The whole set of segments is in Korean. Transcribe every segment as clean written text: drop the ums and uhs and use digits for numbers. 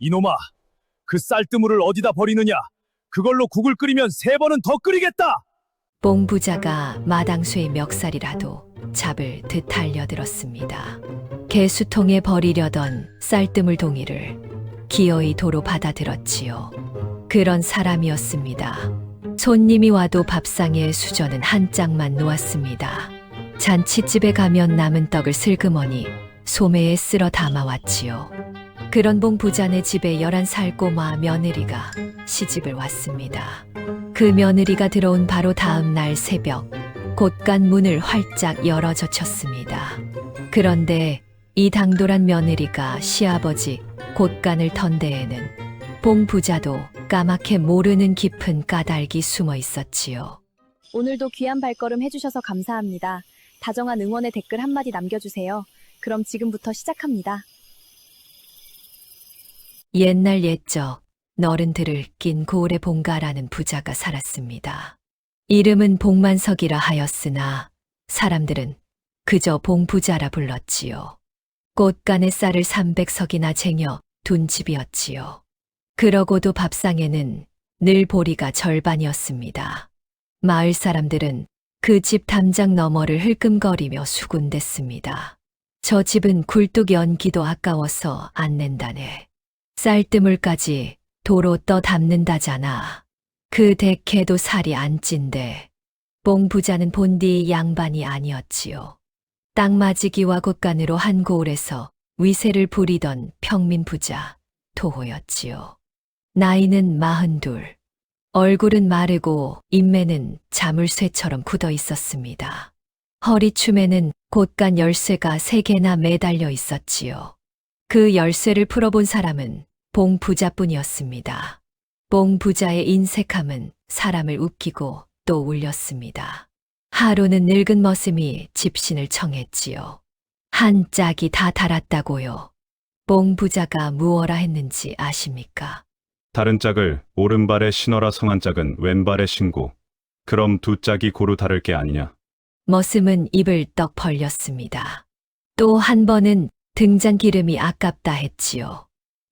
이놈아, 그 쌀뜨물을 어디다 버리느냐? 그걸로 국을 끓이면 3번은 더 끓이겠다! 봉부자가 마당쇠의 멱살이라도 잡을 듯 달려들었습니다. 개수통에 버리려던 쌀뜨물 동이를 기어이 도로 받아들었지요. 그런 사람이었습니다. 손님이 와도 밥상에 수저는 한 짝만 놓았습니다. 잔치집에 가면 남은 떡을 슬그머니 소매에 쓸어 담아왔지요. 그런 봉부자네 집에 11살 꼬마 며느리가 시집을 왔습니다. 그 며느리가 들어온 바로 다음 날 새벽, 곳간 문을 활짝 열어 젖혔습니다. 그런데 이 당돌한 며느리가 시아버지 곳간을 턴 데에는 봉부자도 까맣게 모르는 깊은 까닭이 숨어 있었지요. 오늘도 귀한 발걸음 해주셔서 감사합니다. 다정한 응원의 댓글 한마디 남겨주세요. 그럼 지금부터 시작합니다. 옛날 옛적 너른들을 낀 고을의 봉가라는 부자가 살았습니다. 이름은 봉만석이라 하였으나 사람들은 그저 봉부자라 불렀지요. 꽃간에 쌀을 300석이나 쟁여 둔 집이었지요. 그러고도 밥상에는 늘 보리가 절반이었습니다. 마을 사람들은 그 집 담장 너머를 흘끔거리며 수군댔습니다. 저 집은 굴뚝 연기도 아까워서 안 낸다네. 쌀뜨물까지 도로 떠 담는다잖아. 그 대캐도 살이 안 찐데. 봉부자는 본디 양반이 아니었지요. 땅맞이기와 곳간으로 한 고을에서 위세를 부리던 평민 부자 토호였지요. 나이는 42. 얼굴은 마르고 인매는 자물쇠처럼 굳어 있었습니다. 허리춤에는 곳간 열쇠가 3개나 매달려 있었지요. 그 열쇠를 풀어본 사람은 봉부자뿐이었습니다. 봉부자의 인색함은 사람을 웃기고 또 울렸습니다. 하루는 늙은 머슴이 집신을 청했지요. 한 짝이 다 달았다고요. 봉부자가 무엇라 했는지 아십니까? 다른 짝을 오른발에 신어라 성한 짝은 왼발에 신고 그럼 두 짝이 고루 다를 게 아니냐. 머슴은 입을 떡 벌렸습니다. 또 한 번은 등잔 기름이 아깝다 했지요.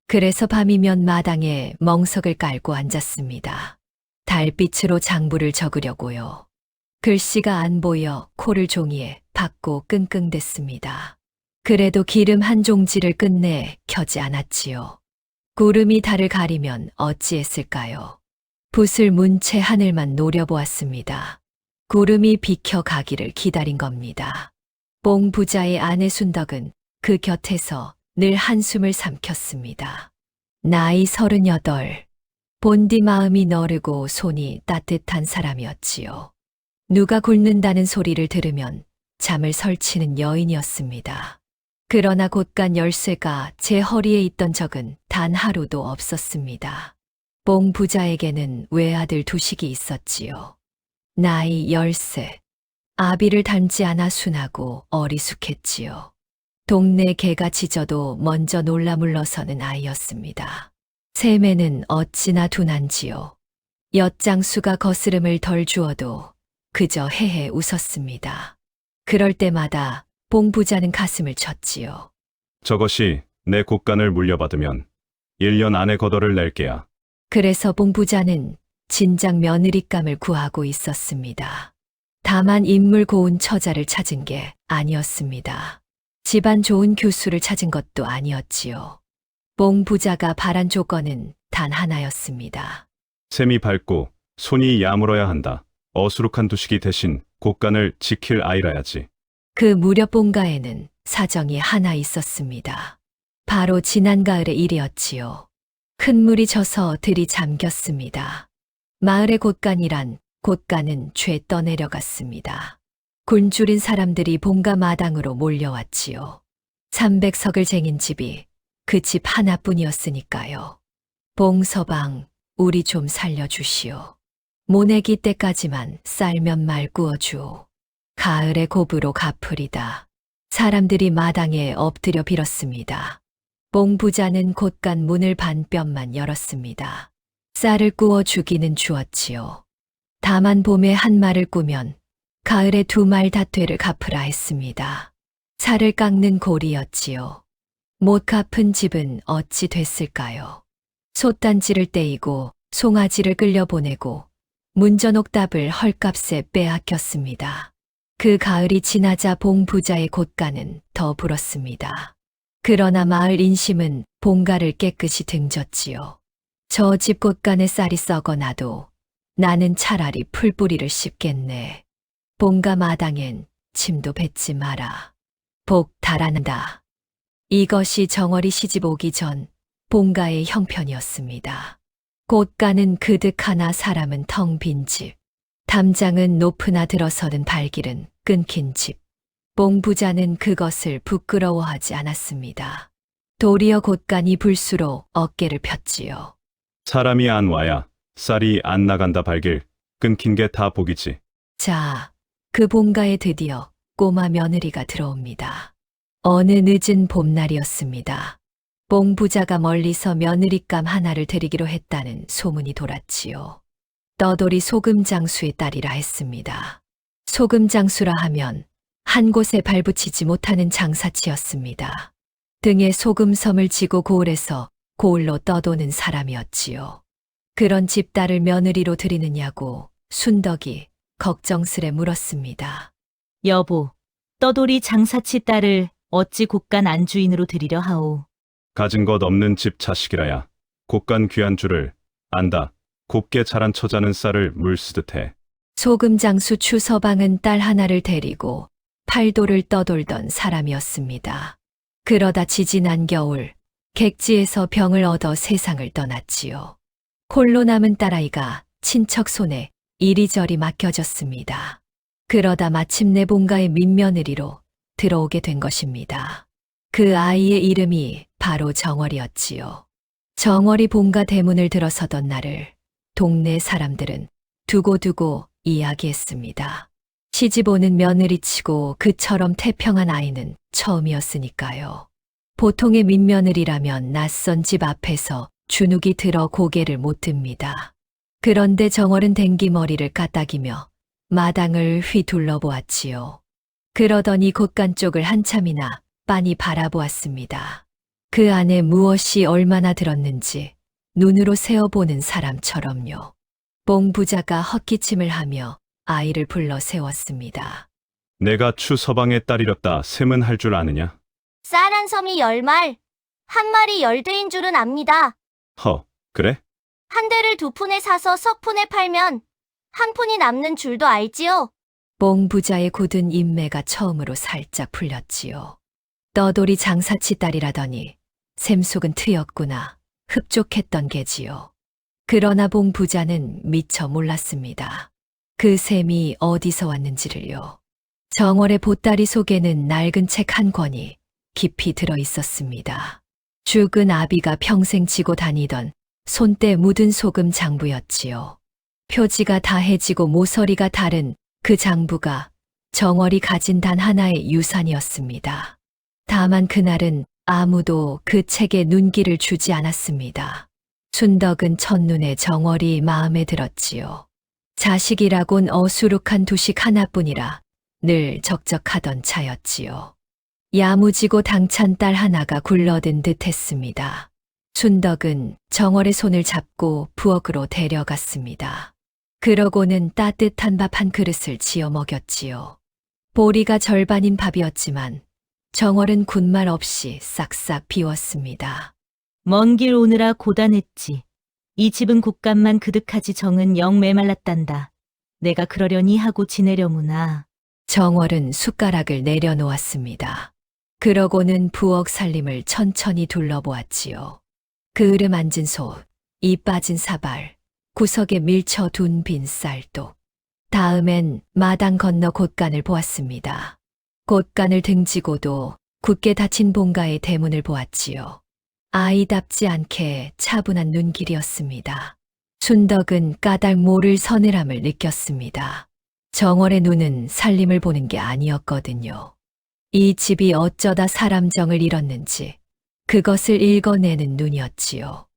그래서 밤이면 마당에 멍석을 깔고 앉았습니다. 달빛으로 장부를 적으려고요. 글씨가 안 보여 코를 종이에 박고 끙끙댔습니다. 그래도 기름 한 종지를 끝내 켜지 않았지요. 구름이 달을 가리면 어찌했을까요? 붓을 문 채 하늘만 노려보았습니다. 구름이 비켜 가기를 기다린 겁니다. 봉부자의 아내 순덕은 그 곁에서 늘 한숨을 삼켰습니다. 나이 38. 본디 마음이 너르고 손이 따뜻한 사람이었지요. 누가 굶는다는 소리를 들으면 잠을 설치는 여인이었습니다. 그러나 곳간 열쇠가 제 허리에 있던 적은 단 하루도 없었습니다. 봉부자에게는 외아들 2씩이 있었지요. 나이 13. 아비를 닮지 않아 순하고 어리숙했지요. 동네 개가 짖어도 먼저 놀라 물러서는 아이였습니다. 셈에는 어찌나 둔한지요. 엿장수가 거스름을 덜 주어도 그저 헤헤 웃었습니다. 그럴 때마다 봉부자는 가슴을 쳤지요. 저것이 내 곳간을 물려받으면 1년 안에 거덜을 낼게야. 그래서 봉부자는 진작 며느리감을 구하고 있었습니다. 다만 인물 고운 처자를 찾은 게 아니었습니다. 집안 좋은 교수를 찾은 것도 아니었지요. 봉부자가 바란 조건은 단 하나였습니다. 셈이 밝고 손이 야물어야 한다. 어수룩한 두식이 대신 곳간을 지킬 아이라야지. 그 무렵 본가에는 사정이 하나 있었습니다. 바로 지난 가을의 일이었지요. 큰 물이 져서 들이 잠겼습니다. 마을의 곳간이란 곳간은 죄 떠내려갔습니다. 굶주린 사람들이 본가 마당으로 몰려왔지요. 300석을 쟁인 집이 그 집 하나뿐이었으니까요. 봉서방, 우리 좀 살려주시오. 모내기 때까지만 쌀 몇 말 구워주오. 가을의 고부로 갚으리다. 사람들이 마당에 엎드려 빌었습니다. 봉부자는 곳간 문을 반뼘만 열었습니다. 쌀을 구워 주기는 주었지요. 다만 봄에 한 말을 꾸면 가을에 2말 다퇴를 갚으라 했습니다. 살을 깎는 고리였지요. 못 갚은 집은 어찌 됐을까요? 솥단지를 떼이고 송아지를 끌려보내고 문전옥답을 헐값에 빼앗겼습니다. 그 가을이 지나자 봉부자의 곶가는 더 불었습니다. 그러나 마을 인심은 봉가를 깨끗이 등졌지요. 저 집 곶간의 쌀이 썩어나도 나는 차라리 풀뿌리를 씹겠네. 봉가 마당엔 침도 뱉지 마라. 복 달아난다. 이것이 정월이 시집 오기 전 봉가의 형편이었습니다. 곶간은 그득 하나 사람은 텅 빈 집. 담장은 높으나 들어서는 발길은 끊긴 집. 봉부자는 그것을 부끄러워하지 않았습니다. 도리어 곶간이 불수로 어깨를 폈지요. 사람이 안 와야 쌀이 안 나간다 발길 끊긴 게 다 복이지. 자, 그 본가에 드디어 꼬마 며느리가 들어옵니다. 어느 늦은 봄날이었습니다. 봉부자가 멀리서 며느리감 하나를 드리기로 했다는 소문이 돌았지요. 떠돌이 소금장수의 딸이라 했습니다. 소금장수라 하면 한 곳에 발붙이지 못하는 장사치였습니다. 등에 소금섬을 지고 고을에서 고을로 떠도는 사람이었지요. 그런 집딸을 며느리로 드리느냐고 순덕이 걱정스레 물었습니다. 여보, 떠돌이 장사치 딸을 어찌 곶간 안주인으로 드리려 하오. 가진 것 없는 집 자식이라야 곶간 귀한 줄을 안다. 곱게 자란 처자는 쌀을 물 쓰듯 해. 소금장수 추서방은 딸 하나를 데리고 팔도를 떠돌던 사람이었습니다. 그러다 지지난 겨울 객지에서 병을 얻어 세상을 떠났지요. 홀로 남은 딸아이가 친척 손에 이리저리 맡겨졌습니다. 그러다 마침내 본가의 민며느리로 들어오게 된 것입니다. 그 아이의 이름이 바로 정월이었지요. 정월이 본가 대문을 들어서던 날을 동네 사람들은 두고두고 이야기했습니다. 시집 오는 며느리치고 그처럼 태평한 아이는 처음이었으니까요. 보통의 민며느리라면 낯선 집 앞에서 주눅이 들어 고개를 못 듭니다. 그런데 정월은 댕기머리를 까딱이며 마당을 휘둘러 보았지요. 그러더니 곶간 쪽을 한참이나 빤히 바라보았습니다. 그 안에 무엇이 얼마나 들었는지 눈으로 세어보는 사람처럼요. 봉부자가 헛기침을 하며 아이를 불러 세웠습니다. 내가 추서방의 딸이렸다 셈은 할 줄 아느냐? 쌀 한 섬이 10말, 한 마리 10대인 줄은 압니다. 허, 그래? 한 대를 2푼에 사서 석 푼에 팔면 한 푼이 남는 줄도 알지요? 봉부자의 굳은 인매가 처음으로 살짝 풀렸지요. 떠돌이 장사치 딸이라더니 샘속은 트였구나 흡족했던 게지요. 그러나 봉부자는 미처 몰랐습니다. 그 셈이 어디서 왔는지를요. 정월의 보따리 속에는 낡은 책 한 권이 깊이 들어 있었습니다. 죽은 아비가 평생 지고 다니던 손때 묻은 소금 장부였지요. 표지가 다해지고 모서리가 다른 그 장부가 정월이 가진 단 하나의 유산이었습니다. 다만 그날은 아무도 그 책에 눈길을 주지 않았습니다. 순덕은 첫눈에 정월이 마음에 들었지요. 자식이라곤 어수룩한 두식 하나뿐이라 늘 적적하던 차였지요. 야무지고 당찬 딸 하나가 굴러든 듯 했습니다. 순덕은 정월의 손을 잡고 부엌으로 데려갔습니다. 그러고는 따뜻한 밥 한 그릇을 지어 먹였지요. 보리가 절반인 밥이었지만 정월은 군말 없이 싹싹 비웠습니다. 먼 길 오느라 고단했지. 이 집은 곶간만 그득하지 정은 영 메말랐단다. 내가 그러려니 하고 지내려무나. 정월은 숟가락을 내려놓았습니다. 그러고는 부엌 살림을 천천히 둘러보았지요. 그을음 앉은 소, 이 빠진 사발, 구석에 밀쳐둔 빈 쌀도. 다음엔 마당 건너 곶간을 보았습니다. 곶간을 등지고도 굳게 닫힌 본가의 대문을 보았지요. 아이답지 않게 차분한 눈길이었습니다. 순덕은 까닭 모를 서늘함을 느꼈습니다. 정월의 눈은 살림을 보는 게 아니었거든요. 이 집이 어쩌다 사람 정을 잃었는지 그것을 읽어내는 눈이었지요.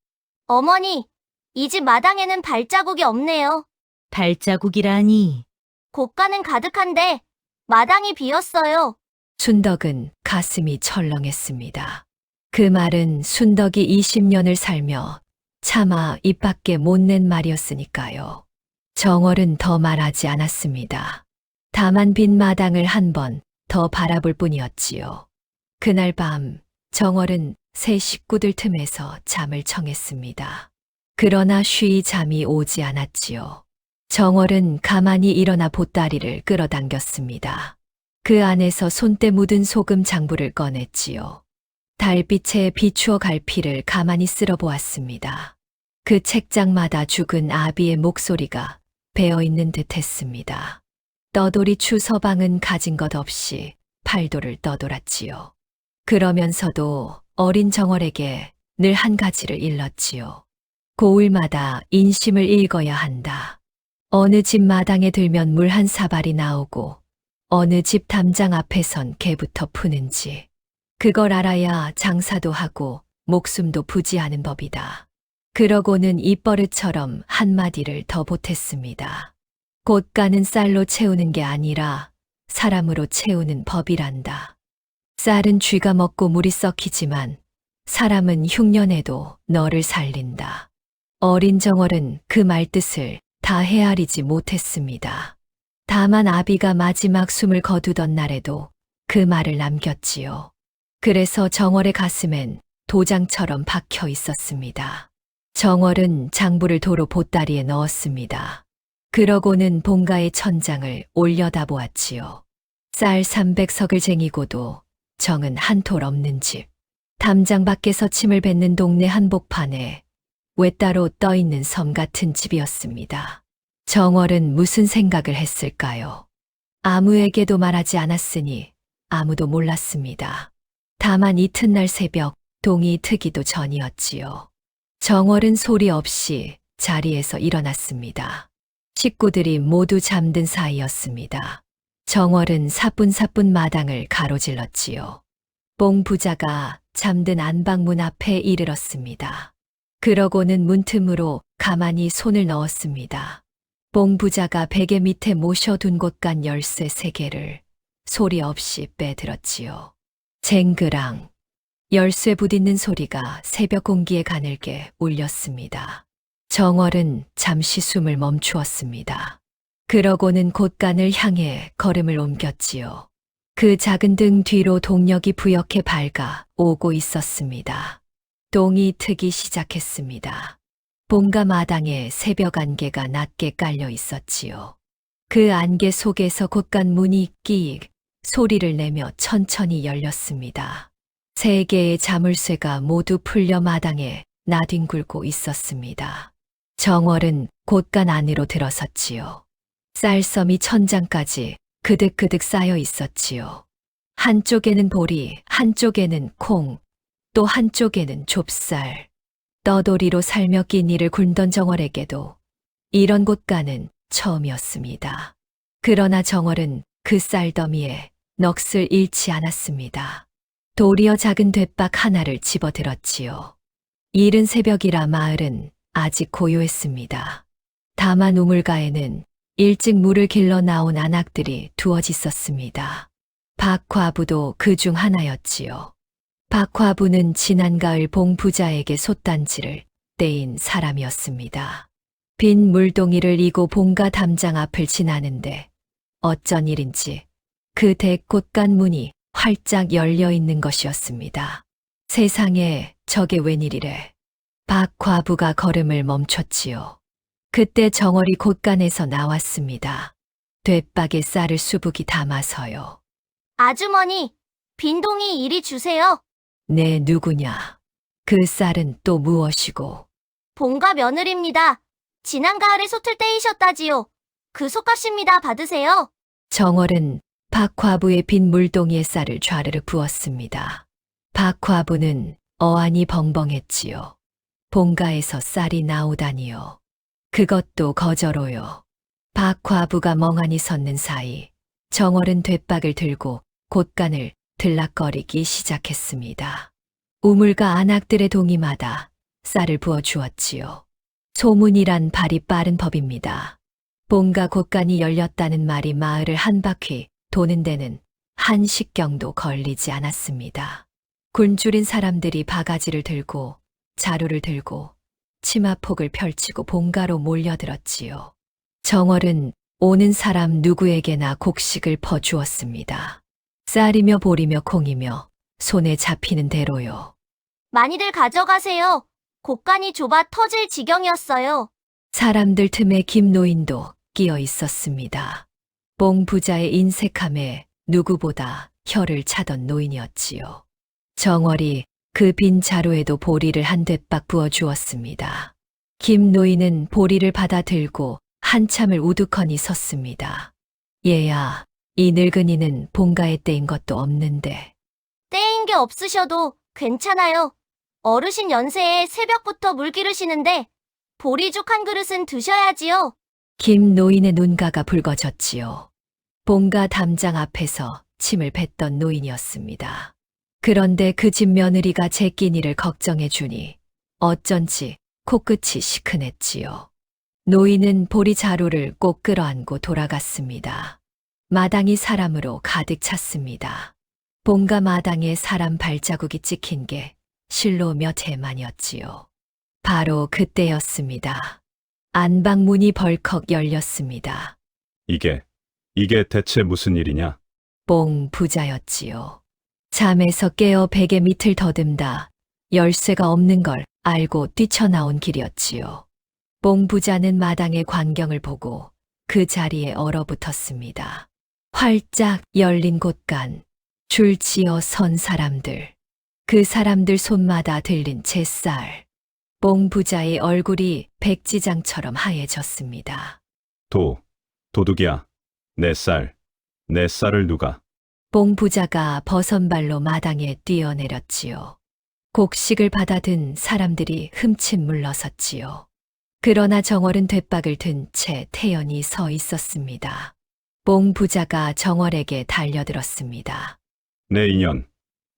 어머니, 이 집 마당에는 발자국이 없네요. 발자국이라니. 곶간은 가득한데 마당이 비었어요. 순덕은 가슴이 철렁했습니다. 그 말은 순덕이 20년을 살며 차마 입 밖에 못 낸 말이었으니까요. 정월은 더 말하지 않았습니다. 다만 빈 마당을 한 번 더 바라볼 뿐이었지요. 그날 밤 정월은 새 식구들 틈에서 잠을 청했습니다. 그러나 쉬이 잠이 오지 않았지요. 정월은 가만히 일어나 보따리를 끌어당겼습니다. 그 안에서 손때 묻은 소금 장부를 꺼냈지요. 달빛에 비추어 갈피를 가만히 쓸어보았습니다. 그 책장마다 죽은 아비의 목소리가 배어있는 듯 했습니다. 떠돌이 추 서방은 가진 것 없이 팔도를 떠돌았지요. 그러면서도 어린 정월에게 늘 한 가지를 일렀지요. 고을마다 인심을 읽어야 한다. 어느 집 마당에 들면 물 한 사발이 나오고 어느 집 담장 앞에선 개부터 푸는지 그걸 알아야 장사도 하고 목숨도 부지하는 법이다. 그러고는 입버릇처럼 한마디를 더 보탰습니다. 곳간은 쌀로 채우는 게 아니라 사람으로 채우는 법이란다. 쌀은 쥐가 먹고 물이 썩히지만 사람은 흉년에도 너를 살린다. 어린 정월은 그 말뜻을 다 헤아리지 못했습니다. 다만 아비가 마지막 숨을 거두던 날에도 그 말을 남겼지요. 그래서 정월의 가슴엔 도장처럼 박혀 있었습니다. 정월은 장부를 도로 보따리에 넣었습니다. 그러고는 본가의 천장을 올려다보았지요. 쌀 300석을 쟁이고도 정은 한 톨 없는 집. 담장 밖에서 침을 뱉는 동네 한복판에 외따로 떠있는 섬 같은 집이었습니다. 정월은 무슨 생각을 했을까요? 아무에게도 말하지 않았으니 아무도 몰랐습니다. 다만 이튿날 새벽 동이 트기도 전이었지요. 정월은 소리 없이 자리에서 일어났습니다. 식구들이 모두 잠든 사이였습니다. 정월은 사뿐사뿐 마당을 가로질렀지요. 봉 부자가 잠든 안방문 앞에 이르렀습니다. 그러고는 문틈으로 가만히 손을 넣었습니다. 봉 부자가 베개 밑에 모셔둔 곳간 열쇠 3개를 소리 없이 빼들었지요. 쟁그랑 열쇠 부딪는 소리가 새벽 공기에 가늘게 울렸습니다. 정월은 잠시 숨을 멈추었습니다. 그러고는 곳간을 향해 걸음을 옮겼지요. 그 작은 등 뒤로 동력이 부옇게 밝아 오고 있었습니다. 동이 트기 시작했습니다. 본가 마당에 새벽 안개가 낮게 깔려 있었지요. 그 안개 속에서 곳간 문이 끼익 소리를 내며 천천히 열렸습니다. 3개의 자물쇠가 모두 풀려 마당에 나뒹굴고 있었습니다. 정월은 곳간 안으로 들어섰지요. 쌀섬이 천장까지 그득그득 쌓여 있었지요. 한쪽에는 보리, 한쪽에는 콩, 또 한쪽에는 좁쌀. 떠돌이로 살며 끼니를 굴던 정월에게도 이런 곳간은 처음이었습니다. 그러나 정월은 그 쌀더미에 넋을 잃지 않았습니다. 도리어 작은 돛박 하나를 집어들었지요. 이른 새벽이라 마을은 아직 고요했습니다. 다만 우물가에는 일찍 물을 길러 나온 안악들이 두어졌었습니다. 박화부도 그 중 하나였지요. 박화부는 지난 가을 봉 부자에게 솥단지를 떼인 사람이었습니다. 빈 물동이를 이고 본가 담장 앞을 지나는데 어쩐 일인지 그 대꽃간 문이 활짝 열려 있는 것이었습니다. 세상에 저게 웬일이래. 박과부가 걸음을 멈췄지요. 그때 정월이 곳간에서 나왔습니다. 돛박에 쌀을 수북이 담아서요. 아주머니, 빈동이 이리 주세요. 네, 누구냐? 그 쌀은 또 무엇이고? 본가 며느리입니다. 지난 가을에 솥을 떼이셨다지요. 그 솥값입니다. 받으세요. 정월은 박화부의 빈 물동이에 쌀을 좌르르 부었습니다. 박화부는 어안이 벙벙했지요. 본가에서 쌀이 나오다니요. 그것도 거저로요. 박화부가 멍하니 섰는 사이 정월은 돛박을 들고 곳간을 들락거리기 시작했습니다. 우물가 안악들의 동이마다 쌀을 부어 주었지요. 소문이란 발이 빠른 법입니다. 본가 곳간이 열렸다는 말이 마을을 한 바퀴 도는 데는 한 식경도 걸리지 않았습니다. 굶주린 사람들이 바가지를 들고 자루를 들고 치마폭을 펼치고 본가로 몰려들었지요. 정월은 오는 사람 누구에게나 곡식을 퍼주었습니다. 쌀이며 보리며 콩이며 손에 잡히는 대로요. 많이들 가져가세요. 곳간이 좁아 터질 지경이었어요. 사람들 틈에 김노인도 끼어 있었습니다. 뽕 부자의 인색함에 누구보다 혀를 차던 노인이었지요. 정월이 그 빈 자루에도 보리를 한 대박 부어 주었습니다. 김 노인은 보리를 받아 들고 한참을 우두커니 섰습니다. 얘야, 이 늙은이는 본가에 떼인 것도 없는데. 떼인 게 없으셔도 괜찮아요. 어르신 연세에 새벽부터 물 기르시는데 보리죽 한 그릇은 드셔야지요. 김 노인의 눈가가 붉어졌지요. 본가 담장 앞에서 침을 뱉던 노인이었습니다. 그런데 그 집 며느리가 제 끼니를 걱정해 주니 어쩐지 코끝이 시큰했지요. 노인은 보리 자루를 꼭 끌어안고 돌아갔습니다. 마당이 사람으로 가득 찼습니다. 본가 마당에 사람 발자국이 찍힌 게 실로 몇 해만이었지요. 바로 그때였습니다. 안방 문이 벌컥 열렸습니다. 이게 대체 무슨 일이냐? 뽕 부자였지요. 잠에서 깨어 베개 밑을 더듬다 열쇠가 없는 걸 알고 뛰쳐나온 길이었지요. 뽕 부자는 마당의 광경을 보고 그 자리에 얼어붙었습니다. 활짝 열린 곳간, 줄지어 선 사람들, 그 사람들 손마다 들린 잿살. 뽕 부자의 얼굴이 백지장처럼 하얘졌습니다. 도둑이야. 내 쌀을 누가? 뽕 부자가 버선발로 마당에 뛰어내렸지요. 곡식을 받아든 사람들이 흠칫 물러섰지요. 그러나 정월은 돛박을 든 채 태연히 서 있었습니다. 뽕 부자가 정월에게 달려들었습니다. 내 인연.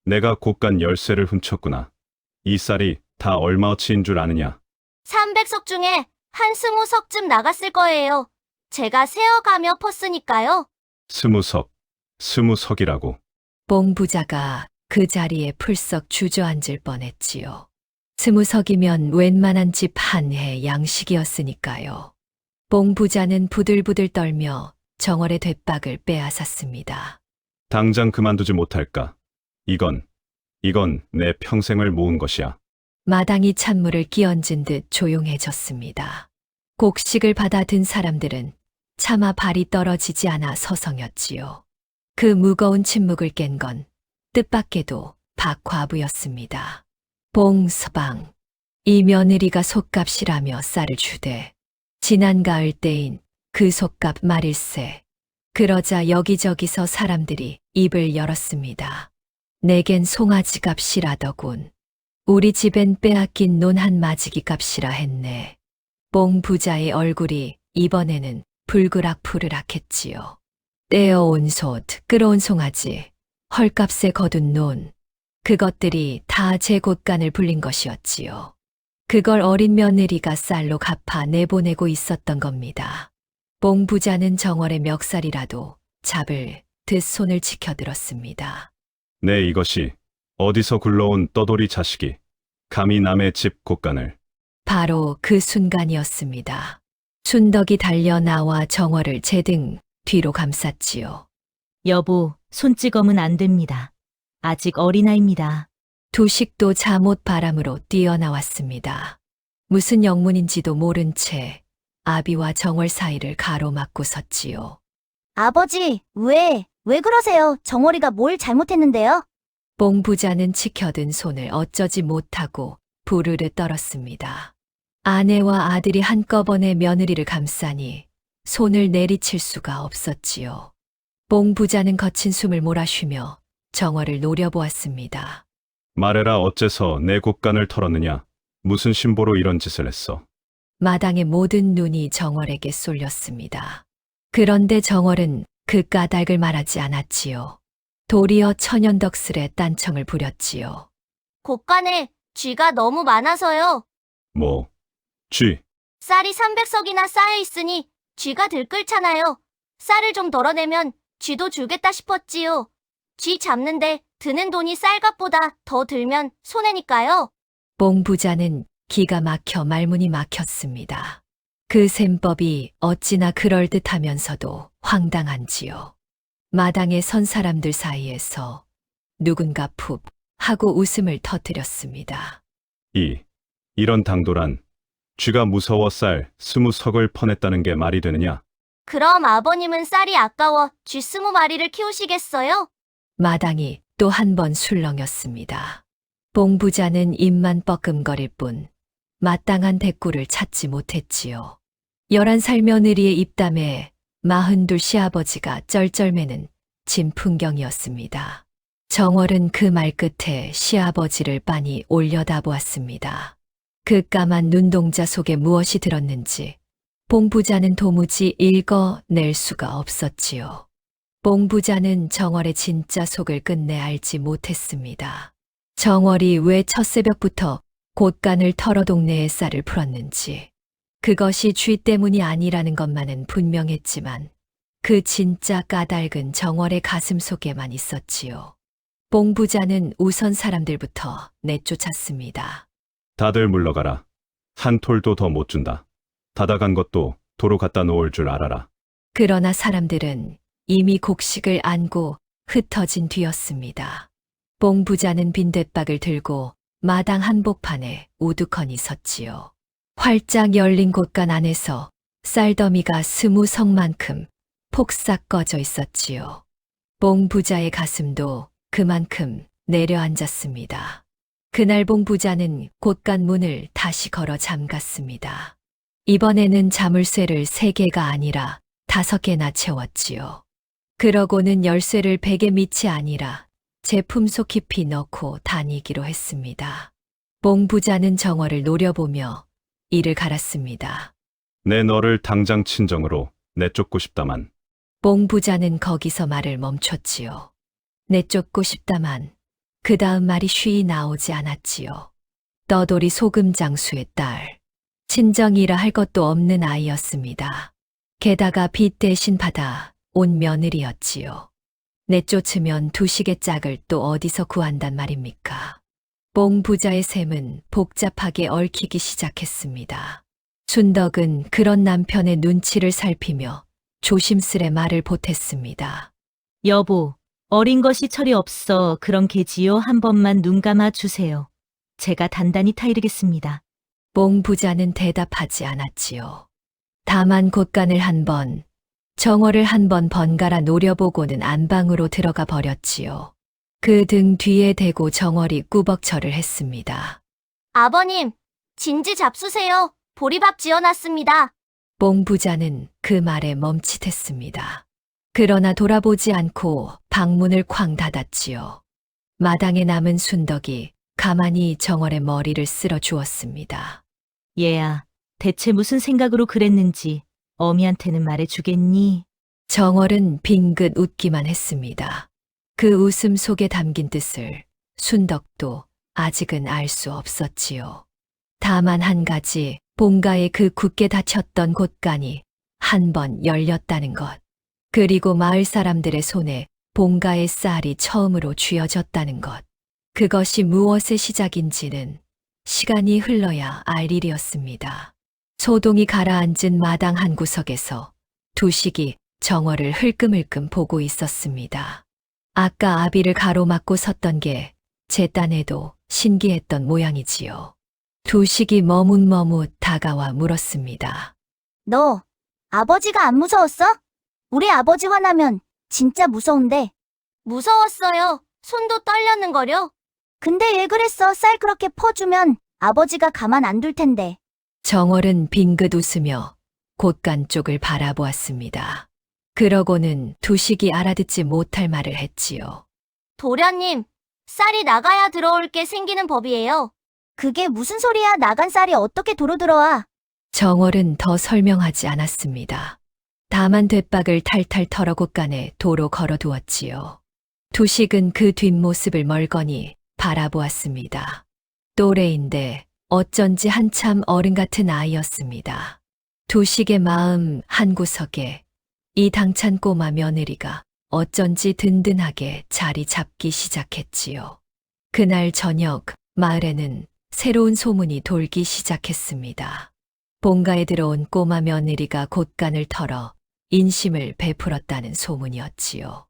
내가 곳간 열쇠를 훔쳤구나. 이 쌀이 다 얼마어치인 줄 아느냐? 300석 중에 한 20석쯤 나갔을 거예요. 제가 세어가며 펐으니까요. 20석이라고. 뽕 부자가 그 자리에 풀썩 주저앉을 뻔했지요. 20석이면 웬만한 집 한 해 양식이었으니까요. 뽕 부자는 부들부들 떨며 정월의 돛박을 빼앗았습니다. 당장 그만두지 못할까? 이건 내 평생을 모은 것이야. 마당이 찬물을 끼얹은 듯 조용해졌습니다. 곡식을 받아 든 사람들은 차마 발이 떨어지지 않아 서성였지요. 그 무거운 침묵을 깬 건 뜻밖에도 박과부였습니다. 봉서방, 이 며느리가 솥값이라며 쌀을 주되 지난 가을 때인 그 솥값 말일세. 그러자 여기저기서 사람들이 입을 열었습니다. 내겐 송아지 값이라더군. 우리 집엔 빼앗긴 논 한 마지기 값이라 했네. 뽕 부자의 얼굴이 이번에는 불그락푸르락했지요. 떼어온 솥, 끌어온 송아지, 헐값에 거둔 논, 그것들이 다 제 곳간을 불린 것이었지요. 그걸 어린 며느리가 쌀로 갚아 내보내고 있었던 겁니다. 뽕 부자는 정월의 멱살이라도 잡을 듯 손을 치켜들었습니다. 내 이것이 어디서 굴러온 떠돌이 자식이 감히 남의 집 곳간을. 바로 그 순간이었습니다. 순덕이 달려 나와 정월을 제 등 뒤로 감쌌지요. 여보, 손찌검은 안 됩니다. 아직 어린아이입니다. 두식도 잠옷 바람으로 뛰어나왔습니다. 무슨 영문인지도 모른 채 아비와 정월 사이를 가로막고 섰지요. 아버지, 왜 그러세요? 정월이가 뭘 잘못했는데요? 뽕 부자는 치켜든 손을 어쩌지 못하고 부르르 떨었습니다. 아내와 아들이 한꺼번에 며느리를 감싸니 손을 내리칠 수가 없었지요. 뽕 부자는 거친 숨을 몰아쉬며 정월을 노려보았습니다. 말해라, 어째서 내 곳간을 털었느냐? 무슨 심보로 이런 짓을 했어? 마당의 모든 눈이 정월에게 쏠렸습니다. 그런데 정월은 그 까닭을 말하지 않았지요. 도리어 천연덕스레 딴청을 부렸지요. 곳간에 쥐가 너무 많아서요. 뭐? 쥐? 쌀이 300석이나 쌓여 있으니 쥐가 들끓잖아요. 쌀을 좀 덜어내면 쥐도 주겠다 싶었지요. 쥐 잡는데 드는 돈이 쌀값보다 더 들면 손해니까요. 뽕 부자는 기가 막혀 말문이 막혔습니다. 그 셈법이 어찌나 그럴듯하면서도 황당한지요. 마당에 선 사람들 사이에서 누군가 푹 하고 웃음을 터뜨렸습니다. 이런 당돌한 쥐가 무서워 쌀 20석을 퍼냈다는 게 말이 되느냐? 그럼 아버님은 쌀이 아까워 쥐 20마리를 키우시겠어요? 마당이 또 한 번 술렁였습니다. 뽕 부자는 입만 뻐끔거릴 뿐 마땅한 대꾸를 찾지 못했지요. 11살 며느리의 입담에 42 시아버지가 쩔쩔매는 진풍경이었습니다. 정월은 그 말 끝에 시아버지를 빤히 올려다보았습니다. 그 까만 눈동자 속에 무엇이 들었는지 뽕 부자는 도무지 읽어낼 수가 없었지요. 뽕 부자는 정월의 진짜 속을 끝내 알지 못했습니다. 정월이 왜 첫새벽부터 곳간을 털어 동네에 쌀을 풀었는지, 그것이 쥐 때문이 아니라는 것만은 분명했지만 그 진짜 까닭은 정월의 가슴 속에만 있었지요. 뽕 부자는 우선 사람들부터 내쫓았습니다. 다들 물러가라. 한 톨도 더 못 준다. 닫아간 것도 도로 갖다 놓을 줄 알아라. 그러나 사람들은 이미 곡식을 안고 흩어진 뒤였습니다. 뽕 부자는 빈대박을 들고 마당 한복판에 우두커니 섰지요. 활짝 열린 곳간 안에서 쌀더미가 20석만큼 폭삭 꺼져 있었지요. 뽕 부자의 가슴도 그만큼 내려앉았습니다. 그날 뽕 부자는 곳간 문을 다시 걸어 잠갔습니다. 이번에는 자물쇠를 3개가 아니라 5개나 채웠지요. 그러고는 열쇠를 베개 밑이 아니라 제품 속 깊이 넣고 다니기로 했습니다. 뽕 부자는 정월을 노려보며 이를 갈았습니다. 내 너를 당장 친정으로 내쫓고 싶다만. 뽕 부자는 거기서 말을 멈췄지요. 내쫓고 싶다만 그 다음 말이 쉬이 나오지 않았지요. 떠돌이 소금장수의 딸, 친정이라 할 것도 없는 아이였습니다. 게다가 빚 대신 받아 온 며느리였지요. 내쫓으면 2식의 짝을 또 어디서 구한단 말입니까? 뽕 부자의 셈은 복잡하게 얽히기 시작했습니다. 순덕은 그런 남편의 눈치를 살피며 조심스레 말을 보탰습니다. 여보, 어린 것이 철이 없어 그런 게지요. 한 번만 눈 감아 주세요. 제가 단단히 타이르겠습니다. 뽕 부자는 대답하지 않았지요. 다만 곳간을 한 번, 정월을 한 번 번갈아 노려보고는 안방으로 들어가 버렸지요. 그 등 뒤에 대고 정월이 꾸벅절을 했습니다. 아버님, 진지 잡수세요. 보리밥 지어놨습니다. 뽕 부자는 그 말에 멈칫했습니다. 그러나 돌아보지 않고 방문을 쾅 닫았지요. 마당에 남은 순덕이 가만히 정월의 머리를 쓸어 주었습니다. 얘야, 대체 무슨 생각으로 그랬는지 어미한테는 말해주겠니? 정월은 빙긋 웃기만 했습니다. 그 웃음 속에 담긴 뜻을 순덕도 아직은 알 수 없었지요. 다만 한 가지, 본가의 그 굳게 닫혔던 곳간이 한 번 열렸다는 것, 그리고 마을 사람들의 손에 본가의 쌀이 처음으로 쥐어졌다는 것, 그것이 무엇의 시작인지는 시간이 흘러야 알 일이었습니다. 소동이 가라앉은 마당 한 구석에서 두식이 정월을 흘끔흘끔 보고 있었습니다. 아까 아비를 가로막고 섰던 게 제 딴에도 신기했던 모양이지요. 두식이 머뭇머뭇 다가와 물었습니다. 너, 아버지가 안 무서웠어? 우리 아버지 화나면 진짜 무서운데. 무서웠어요. 손도 떨렸는거려. 근데 왜 그랬어? 쌀 그렇게 퍼주면 아버지가 가만 안 둘 텐데. 정월은 빙긋 웃으며 곳간 쪽을 바라보았습니다. 그러고는 두식이 알아듣지 못할 말을 했지요. 도련님, 쌀이 나가야 들어올 게 생기는 법이에요. 그게 무슨 소리야? 나간 쌀이 어떻게 도로 들어와? 정월은 더 설명하지 않았습니다. 다만 돛박을 탈탈 털어 곳간에 도로 걸어두었지요. 두식은 그 뒷모습을 멀거니 바라보았습니다. 또래인데 어쩐지 한참 어른 같은 아이였습니다. 두식의 마음 한구석에 이 당찬 꼬마 며느리가 어쩐지 든든하게 자리 잡기 시작했지요. 그날 저녁 마을에는 새로운 소문이 돌기 시작했습니다. 본가에 들어온 꼬마 며느리가 곳간을 털어 인심을 베풀었다는 소문이었지요.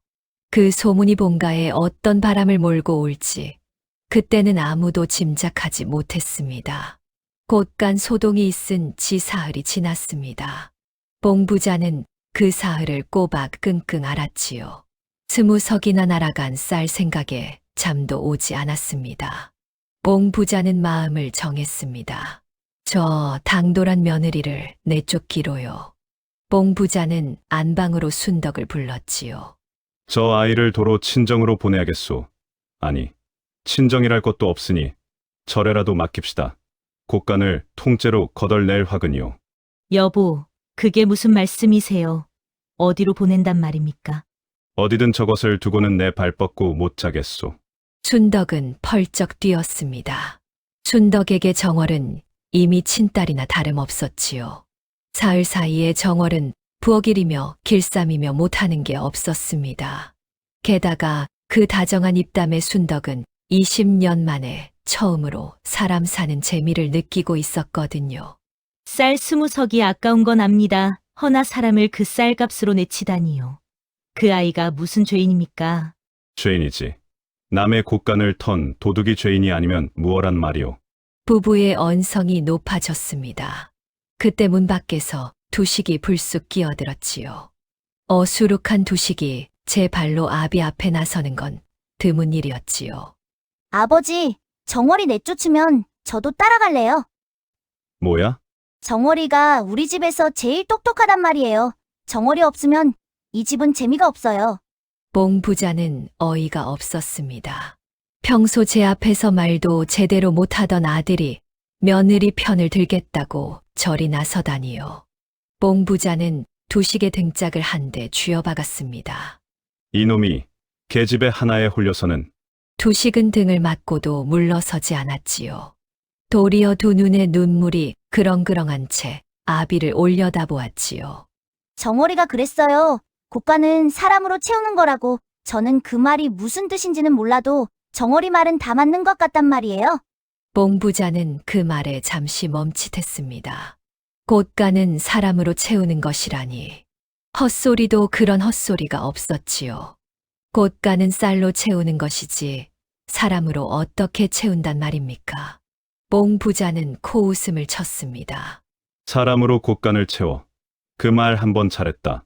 그 소문이 본가에 어떤 바람을 몰고 올지 그때는 아무도 짐작하지 못했습니다. 곳간 소동이 있은 지 사흘이 지났습니다. 봉 부자는 그 사흘을 꼬박 끙끙 앓았지요. 20석이나 날아간 쌀 생각에 잠도 오지 않았습니다. 봉 부자는 마음을 정했습니다. 저 당돌한 며느리를 내쫓기로요. 봉 부자는 안방으로 순덕을 불렀지요. 저 아이를 도로 친정으로 보내야겠소. 아니, 친정이랄 것도 없으니 절에라도 맡깁시다. 곳간을 통째로 거덜낼 화근이요. 여보, 그게 무슨 말씀이세요? 어디로 보낸단 말입니까? 어디든 저것을 두고는 내 발 뻗고 못 자겠소. 순덕은 펄쩍 뛰었습니다. 순덕에게 정월은 이미 친딸이나 다름없었지요. 사흘 사이에 정월은 부엌일이며 길쌈이며 못하는 게 없었습니다. 게다가 그 다정한 입담의 순덕은 20년 만에 처음으로 사람 사는 재미를 느끼고 있었거든요. 쌀 20석이 아까운 건 압니다. 허나 사람을 그 쌀값으로 내치다니요. 그 아이가 무슨 죄인입니까? 죄인이지. 남의 곳간을 턴 도둑이 죄인이 아니면 무엇란 말이오. 부부의 언성이 높아졌습니다. 그때 문 밖에서 두식이 불쑥 끼어들었지요. 어수룩한 두식이 제 발로 아비 앞에 나서는 건 드문 일이었지요. 아버지, 정월이 내쫓으면 저도 따라갈래요. 뭐야? 정월이가 우리 집에서 제일 똑똑하단 말이에요. 정월이 없으면 이 집은 재미가 없어요. 봉 부자는 어이가 없었습니다. 평소 제 앞에서 말도 제대로 못하던 아들이 며느리 편을 들겠다고 저리 나서다니요. 봉 부자는 두식의 등짝을 한 대 쥐어박았습니다. 이놈이 계집애 하나에 홀려서는 두식은 등을 맞고도 물러서지 않았지요. 도리어 두 눈에 눈물이 그렁그렁한 채 아비를 올려다보았지요. 정월이가 그랬어요. 곳간은 사람으로 채우는 거라고. 저는 그 말이 무슨 뜻인지는 몰라도 정월이 말은 다 맞는 것 같단 말이에요. 봉 부자는 그 말에 잠시 멈칫했습니다. 곳간은 사람으로 채우는 것이라니. 헛소리도 그런 헛소리가 없었지요. 곳간은 쌀로 채우는 것이지 사람으로 어떻게 채운단 말입니까? 봉 부자는 코웃음을 쳤습니다. 사람으로 곳간을 채워. 그 말 한 번 잘했다.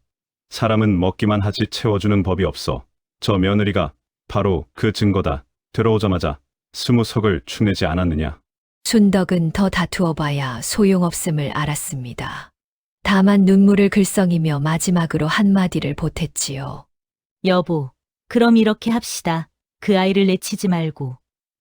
사람은 먹기만 하지 채워주는 법이 없어. 저 며느리가 바로 그 증거다. 들어오자마자 20석을 축내지 않았느냐. 순덕은 더 다투어 봐야 소용없음을 알았습니다. 다만 눈물을 글썽이며 마지막으로 한마디를 보탰지요. 여보, 그럼 이렇게 합시다. 그 아이를 내치지 말고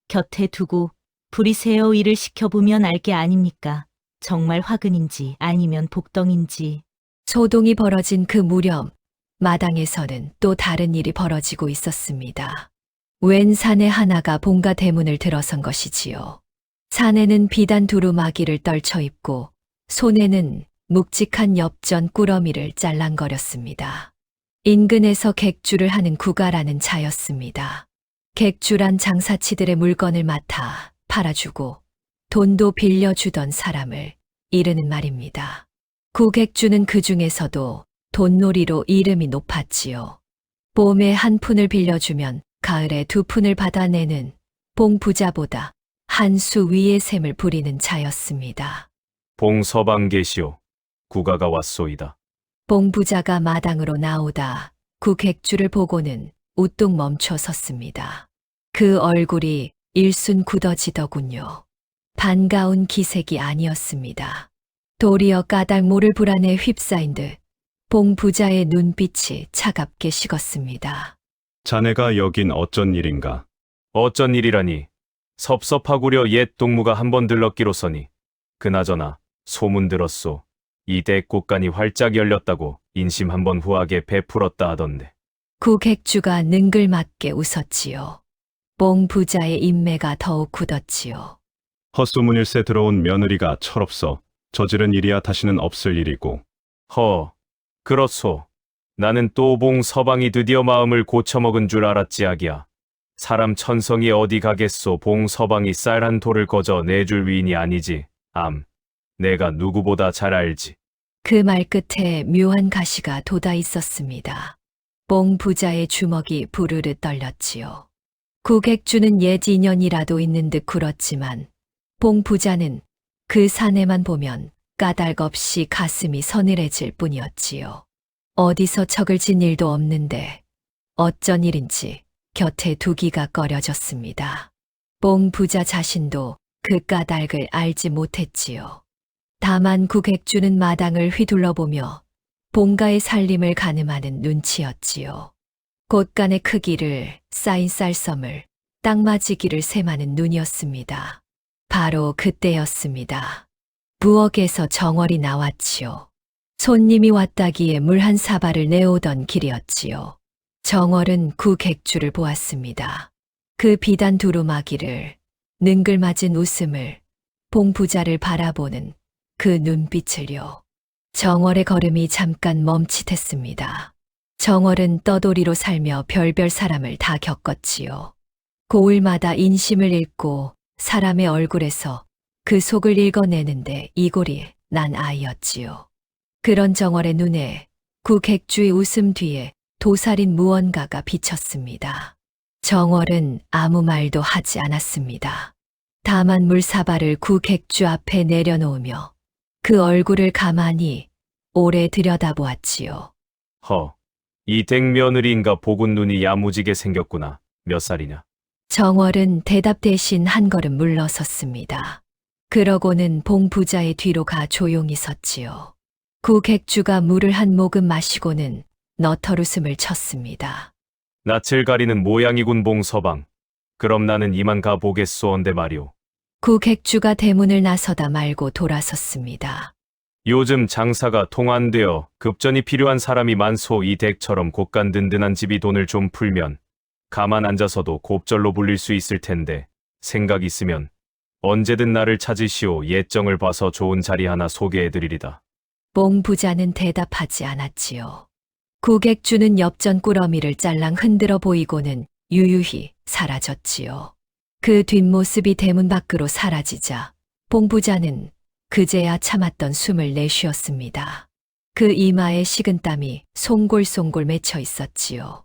곁에 두고 부리세요 일을 시켜보면 알 게 아닙니까? 정말 화근인지 아니면 복덩인지. 소동이 벌어진 그 무렵 마당에서는 또 다른 일이 벌어지고 있었습니다. 웬 사내 하나가 본가 대문을 들어선 것이지요. 사내는 비단 두루마기를 떨쳐 입고 손에는 묵직한 엽전 꾸러미를 짤랑거렸습니다. 인근에서 객주를 하는 구가라는 자였습니다. 객주란 장사치들의 물건을 맡아 팔아주고 돈도 빌려주던 사람을 이르는 말입니다. 구객주는 그 중에서도 돈놀이로 이름이 높았지요. 봄에 한 푼을 빌려주면 가을에 2푼을 받아내는 봉부자보다 한 수 위의 셈을 부리는 자였습니다. 봉서방 계시오. 구가가 왔소이다. 봉부자가 마당으로 나오다 구객주를 보고는 우뚝 멈춰 섰습니다. 그 얼굴이 일순 굳어지더군요. 반가운 기색이 아니었습니다. 도리어 까닭 모를 불안에 휩싸인 듯 봉부자의 눈빛이 차갑게 식었습니다. 자네가 여긴 어쩐 일인가? 어쩐 일이라니. 섭섭하구려 옛 동무가 한번 들렀기로서니. 그나저나 소문 들었소. 이대 곳간이 활짝 열렸다고 인심 한번 후하게 베풀었다 하던데. 구객주가 능글맞게 웃었지요. 봉부자의 인매가 더욱 굳었지요. 헛소문일세 들어온 며느리가 철없어 저지른 일이야 다시는 없을 일이고. 허, 그렇소. 나는 또 봉서방이 드디어 마음을 고쳐먹은 줄 알았지 아기야. 사람 천성이 어디 가겠소. 봉서방이 쌀 한 톨을 거저 내줄 위인이 아니지. 내가 누구보다 잘 알지. 그 말 끝에 묘한 가시가 돋아 있었습니다. 봉 부자의 주먹이 부르르 떨렸지요. 국액주는 옛 인연이라도 있는 듯 굴었지만 봉 부자는 그 사내만 보면 까닭없이 가슴이 서늘해질 뿐이었지요. 어디서 척을 진 일도 없는데 어쩐 일인지 곁에 두기가 꺼려졌습니다. 봉 부자 자신도 그 까닭을 알지 못했지요. 다만 국액주는 마당을 휘둘러보며 봉가의 살림을 가늠하는 눈치였지요. 곳간의 크기를, 쌓인 쌀섬을, 땅맞이기를 셈하는 눈이었습니다. 바로 그때였습니다. 부엌에서 정월이 나왔지요. 손님이 왔다기에 물 한 사발을 내오던 길이었지요. 정월은 국액주를 보았습니다. 그 비단 두루마기를, 능글맞은 웃음을, 봉 부자를 바라보는 그 눈빛을요. 정월의 걸음이 잠깐 멈칫했습니다. 정월은 떠돌이로 살며 별별 사람을 다 겪었지요. 고을마다 인심을 읽고 사람의 얼굴에서 그 속을 읽어내는데 이골이 난 아이였지요. 그런 정월의 눈에 국액주의 웃음 뒤에 도살인 무언가가 비쳤습니다. 정월은 아무 말도 하지 않았습니다. 다만 물사발을 국액주 앞에 내려놓으며 그 얼굴을 가만히 오래 들여다보았지요. 이 댁며느리인가 보군. 눈이 야무지게 생겼구나. 몇 살이냐? 정월은 대답 대신 한 걸음 물러섰습니다. 그러고는 봉 부자의 뒤로 가 조용히 섰지요. 국액주가 물을 한 모금 마시고는 너털웃음을 쳤습니다. 낯을 가리는 모양이군 봉서방. 그럼 나는 이만 가보겠소언데 말이오. 국액주가 대문을 나서다 말고 돌아섰습니다. 요즘 장사가 통안되어 급전이 필요한 사람이 많소. 이 댁처럼 곳간 든든한 집이 돈을 좀 풀면 가만 앉아서도 곱절로 불릴 수 있을 텐데 생각 있으면 언제든 나를 찾으시오. 예정을 봐서 좋은 자리 하나 소개해드리리다. 봉 부자는 대답하지 않았지요. 국액주는 엽전 꾸러미를 짤랑 흔들어 보이고는 유유히 사라졌지요. 그 뒷모습이 대문 밖으로 사라지자 봉 부자는 그제야 참았던 숨을 내쉬었습니다. 그 이마에 식은땀이 송골송골 맺혀 있었지요.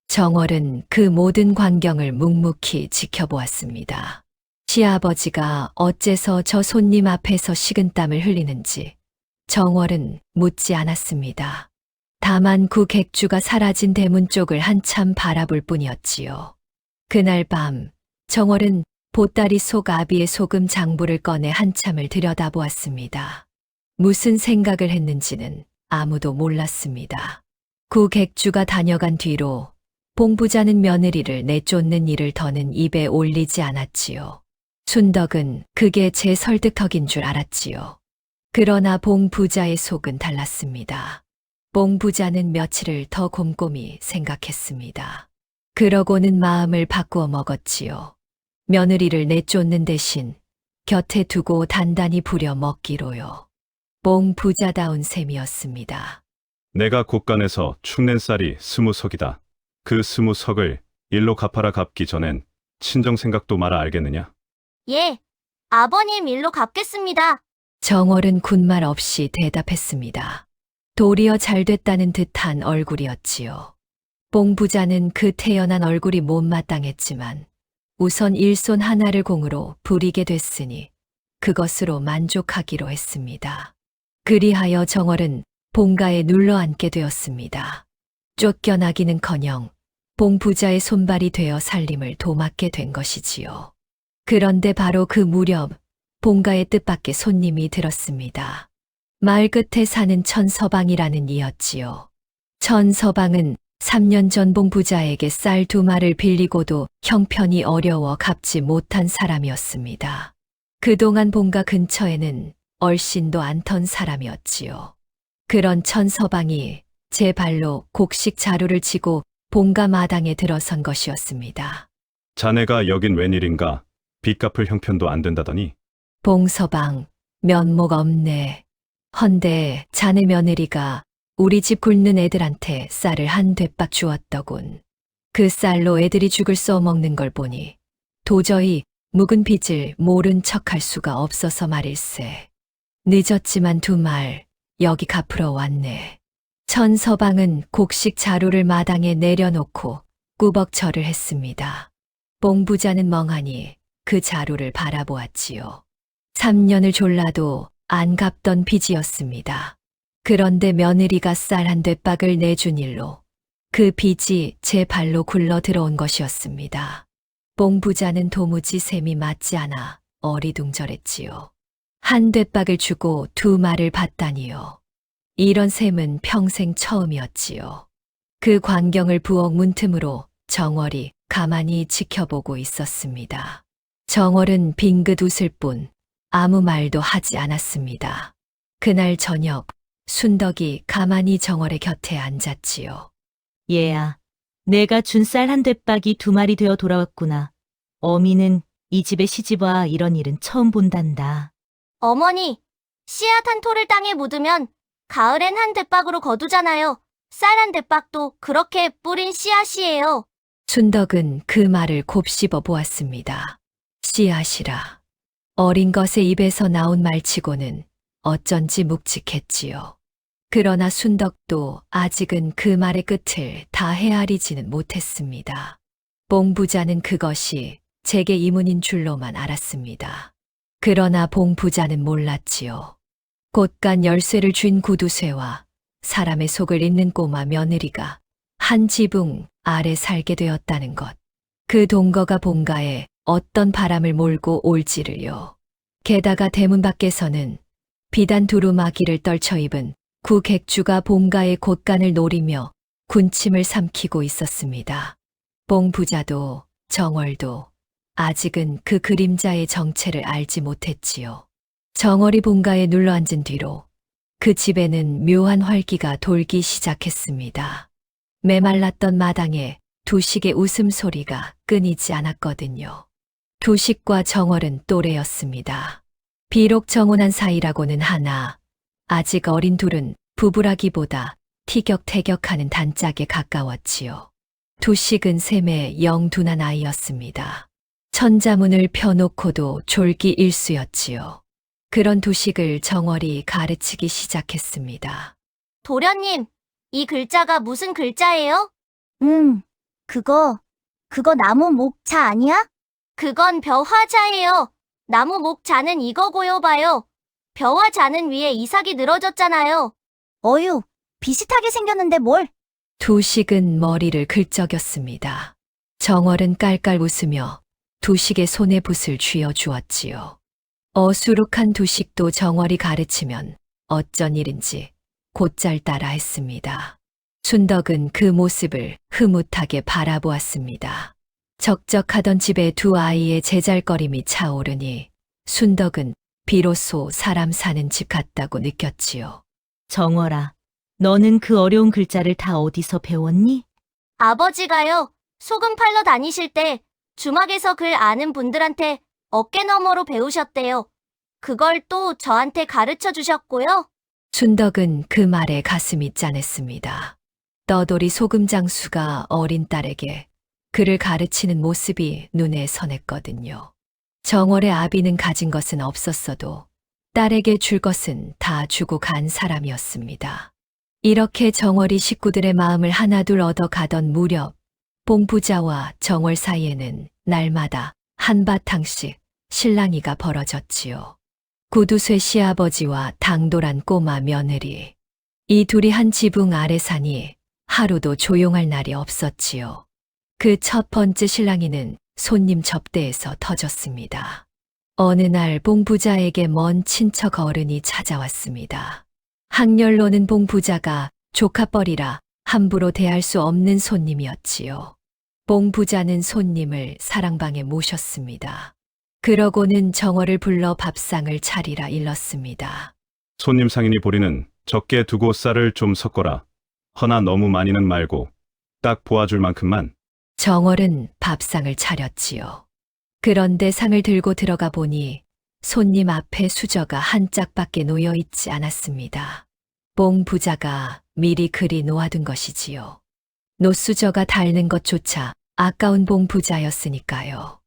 정월은 그 모든 광경을 묵묵히 지켜보았습니다. 시아버지가 어째서 저 손님 앞에서 식은땀을 흘리는지 정월은 묻지 않았습니다. 다만 국액주가 사라진 대문 쪽을 한참 바라볼 뿐이었지요. 그날 밤 정월은 보따리 속 아비의 소금 장부를 꺼내 한참을 들여다보았습니다. 무슨 생각을 했는지는 아무도 몰랐습니다. 국액주가 다녀간 뒤로 봉 부자는 며느리를 내쫓는 일을 더는 입에 올리지 않았지요. 순덕은 그게 제 설득턱인 줄 알았지요. 그러나 봉 부자의 속은 달랐습니다. 봉 부자는 며칠을 더 곰곰이 생각했습니다. 그러고는 마음을 바꾸어 먹었지요. 며느리를 내쫓는 대신 곁에 두고 단단히 부려 먹기로요. 봉 부자다운 셈이었습니다. 내가 곳간에서 축낸 쌀이 20석이다. 그 20석을 일로 갚아라. 갚기 전엔 친정 생각도 말아. 알겠느냐? 예, 아버님 일로 갚겠습니다. 정월은 군말 없이 대답했습니다. 도리어 잘됐다는 듯한 얼굴이었지요. 봉 부자는 그 태연한 얼굴이 못마땅했지만 우선 일손 하나를 공으로 부리게 됐으니 그것으로 만족하기로 했습니다. 그리하여 정월은 봉가에 눌러앉게 되었습니다. 쫓겨나기는커녕 봉 부자의 손발이 되어 살림을 도맡게 된 것이지요. 그런데 바로 그 무렵 봉가의 뜻밖의 손님이 들었습니다. 마을 끝에 사는 천서방이라는 이였지요. 천서방은 3년 전 봉 부자에게 쌀 2마를 빌리고도 형편이 어려워 갚지 못한 사람이었습니다. 그동안 봉가 근처에는 얼씬도 않던 사람이었지요. 그런 천서방이 제 발로 곡식 자루를 치고 봉가 마당에 들어선 것이었습니다. 자네가 여긴 웬일인가? 빚 갚을 형편도 안 된다더니. 봉서방, 면목 없네. 헌데 자네 며느리가 우리 집 굶는 애들한테 쌀을 한 대박 주었더군. 그 쌀로 애들이 죽을 써먹는 걸 보니 도저히 묵은 빚을 모른 척할 수가 없어서 말일세. 늦었지만 두 말 여기 갚으러 왔네. 천서방은 곡식 자루를 마당에 내려놓고 꾸벅절을 했습니다. 봉부자는 멍하니 그 자루를 바라보았지요. 3년을 졸라도 안 갚던 빚이었습니다. 그런데 며느리가 쌀 한 대박을 내준 일로 그 빚이 제 발로 굴러 들어온 것이었습니다. 봉부자는 도무지 셈이 맞지 않아 어리둥절했지요. 한 대박을 주고 두 말을 받다니요. 이런 셈은 평생 처음이었지요. 그 광경을 부엌 문틈으로 정월이 가만히 지켜보고 있었습니다. 정월은 빙긋 웃을 뿐 아무 말도 하지 않았습니다. 그날 저녁 순덕이 가만히 정월의 곁에 앉았지요. 얘야, 내가 준 쌀 한 대박이 두 마리 되어 돌아왔구나. 어미는 이 집에 시집와 이런 일은 처음 본단다. 어머니, 씨앗 한 토를 땅에 묻으면 가을엔 한 대박으로 거두잖아요. 쌀 한 대박도 그렇게 뿌린 씨앗이에요. 순덕은 그 말을 곱씹어 보았습니다. 씨앗이라. 어린 것의 입에서 나온 말치고는 어쩐지 묵직했지요. 그러나 순덕도 아직은 그 말의 끝을 다 헤아리지는 못했습니다. 봉부자는 그것이 제게 이문인 줄로만 알았습니다. 그러나 봉부자는 몰랐지요. 곳간 열쇠를 쥔 구두쇠와 사람의 속을 잇는 꼬마 며느리가 한 지붕 아래 살게 되었다는 것. 그 동거가 본가에 어떤 바람을 몰고 올지를요. 게다가 대문 밖에서는 비단 두루마기를 떨쳐 입은 구 객주가 본가의 곳간을 노리며 군침을 삼키고 있었습니다. 봉부자도 정월도 아직은 그 그림자의 정체를 알지 못했지요. 정월이 본가에 눌러앉은 뒤로 그 집에는 묘한 활기가 돌기 시작했습니다. 메말랐던 마당에 두식의 웃음소리가 끊이지 않았거든요. 두식과 정월은 또래였습니다. 비록 정혼한 사이라고는 하나 아직 어린 둘은 부부라기보다 티격태격하는 단짝에 가까웠지요. 두식은 셈에 영둔한 아이였습니다. 천자문을 펴놓고도 졸기 일수였지요. 그런 두식을 정월이 가르치기 시작했습니다. 도련님, 이 글자가 무슨 글자예요? 그거 나무 목자 아니야? 그건 벼화자예요. 나무 목자는 이거고요 봐요. 벼화자는 위에 이삭이 늘어졌잖아요. 어휴, 비슷하게 생겼는데 뭘? 두식은 머리를 긁적였습니다. 정월은 깔깔 웃으며 두식의 손에 붓을 쥐어 주었지요. 어수룩한 두식도 정월이 가르치면 어쩐 일인지 곧잘 따라 했습니다. 순덕은 그 모습을 흐뭇하게 바라보았습니다. 적적하던 집에 두 아이의 제잘거림이 차오르니 순덕은 비로소 사람 사는 집 같다고 느꼈지요. 정월아, 너는 그 어려운 글자를 다 어디서 배웠니? 아버지가요, 소금 팔러 다니실 때 주막에서 글 아는 분들한테 어깨너머로 배우셨대요. 그걸 또 저한테 가르쳐 주셨고요. 순덕은 그 말에 가슴이 짠했습니다. 떠돌이 소금 장수가 어린 딸에게 그를 가르치는 모습이 눈에 선했거든요. 정월의 아비는 가진 것은 없었어도 딸에게 줄 것은 다 주고 간 사람이었습니다. 이렇게 정월이 식구들의 마음을 하나둘 얻어가던 무렵 봉부자와 정월 사이에는 날마다 한바탕씩 실랑이가 벌어졌지요. 구두쇠 시아버지와 당돌한 꼬마 며느리. 이 둘이 한 지붕 아래 사니 하루도 조용할 날이 없었지요. 그 첫 번째 실랑이는 손님 접대에서 터졌습니다. 어느 날 봉부자에게 먼 친척 어른이 찾아왔습니다. 학렬로는 봉부자가 조카뻘이라 함부로 대할 수 없는 손님이었지요. 봉부자는 손님을 사랑방에 모셨습니다. 그러고는 정월을 불러 밥상을 차리라 일렀습니다. 손님 상인이 보리는 적게 두고 쌀을 좀 섞어라. 허나 너무 많이는 말고 딱 보아줄 만큼만. 정월은 밥상을 차렸지요. 그런데 상을 들고 들어가 보니 손님 앞에 수저가 한 짝밖에 놓여 있지 않았습니다. 봉 부자가 미리 그리 놓아둔 것이지요. 노수저가 닳는 것조차 아까운 봉 부자였으니까요.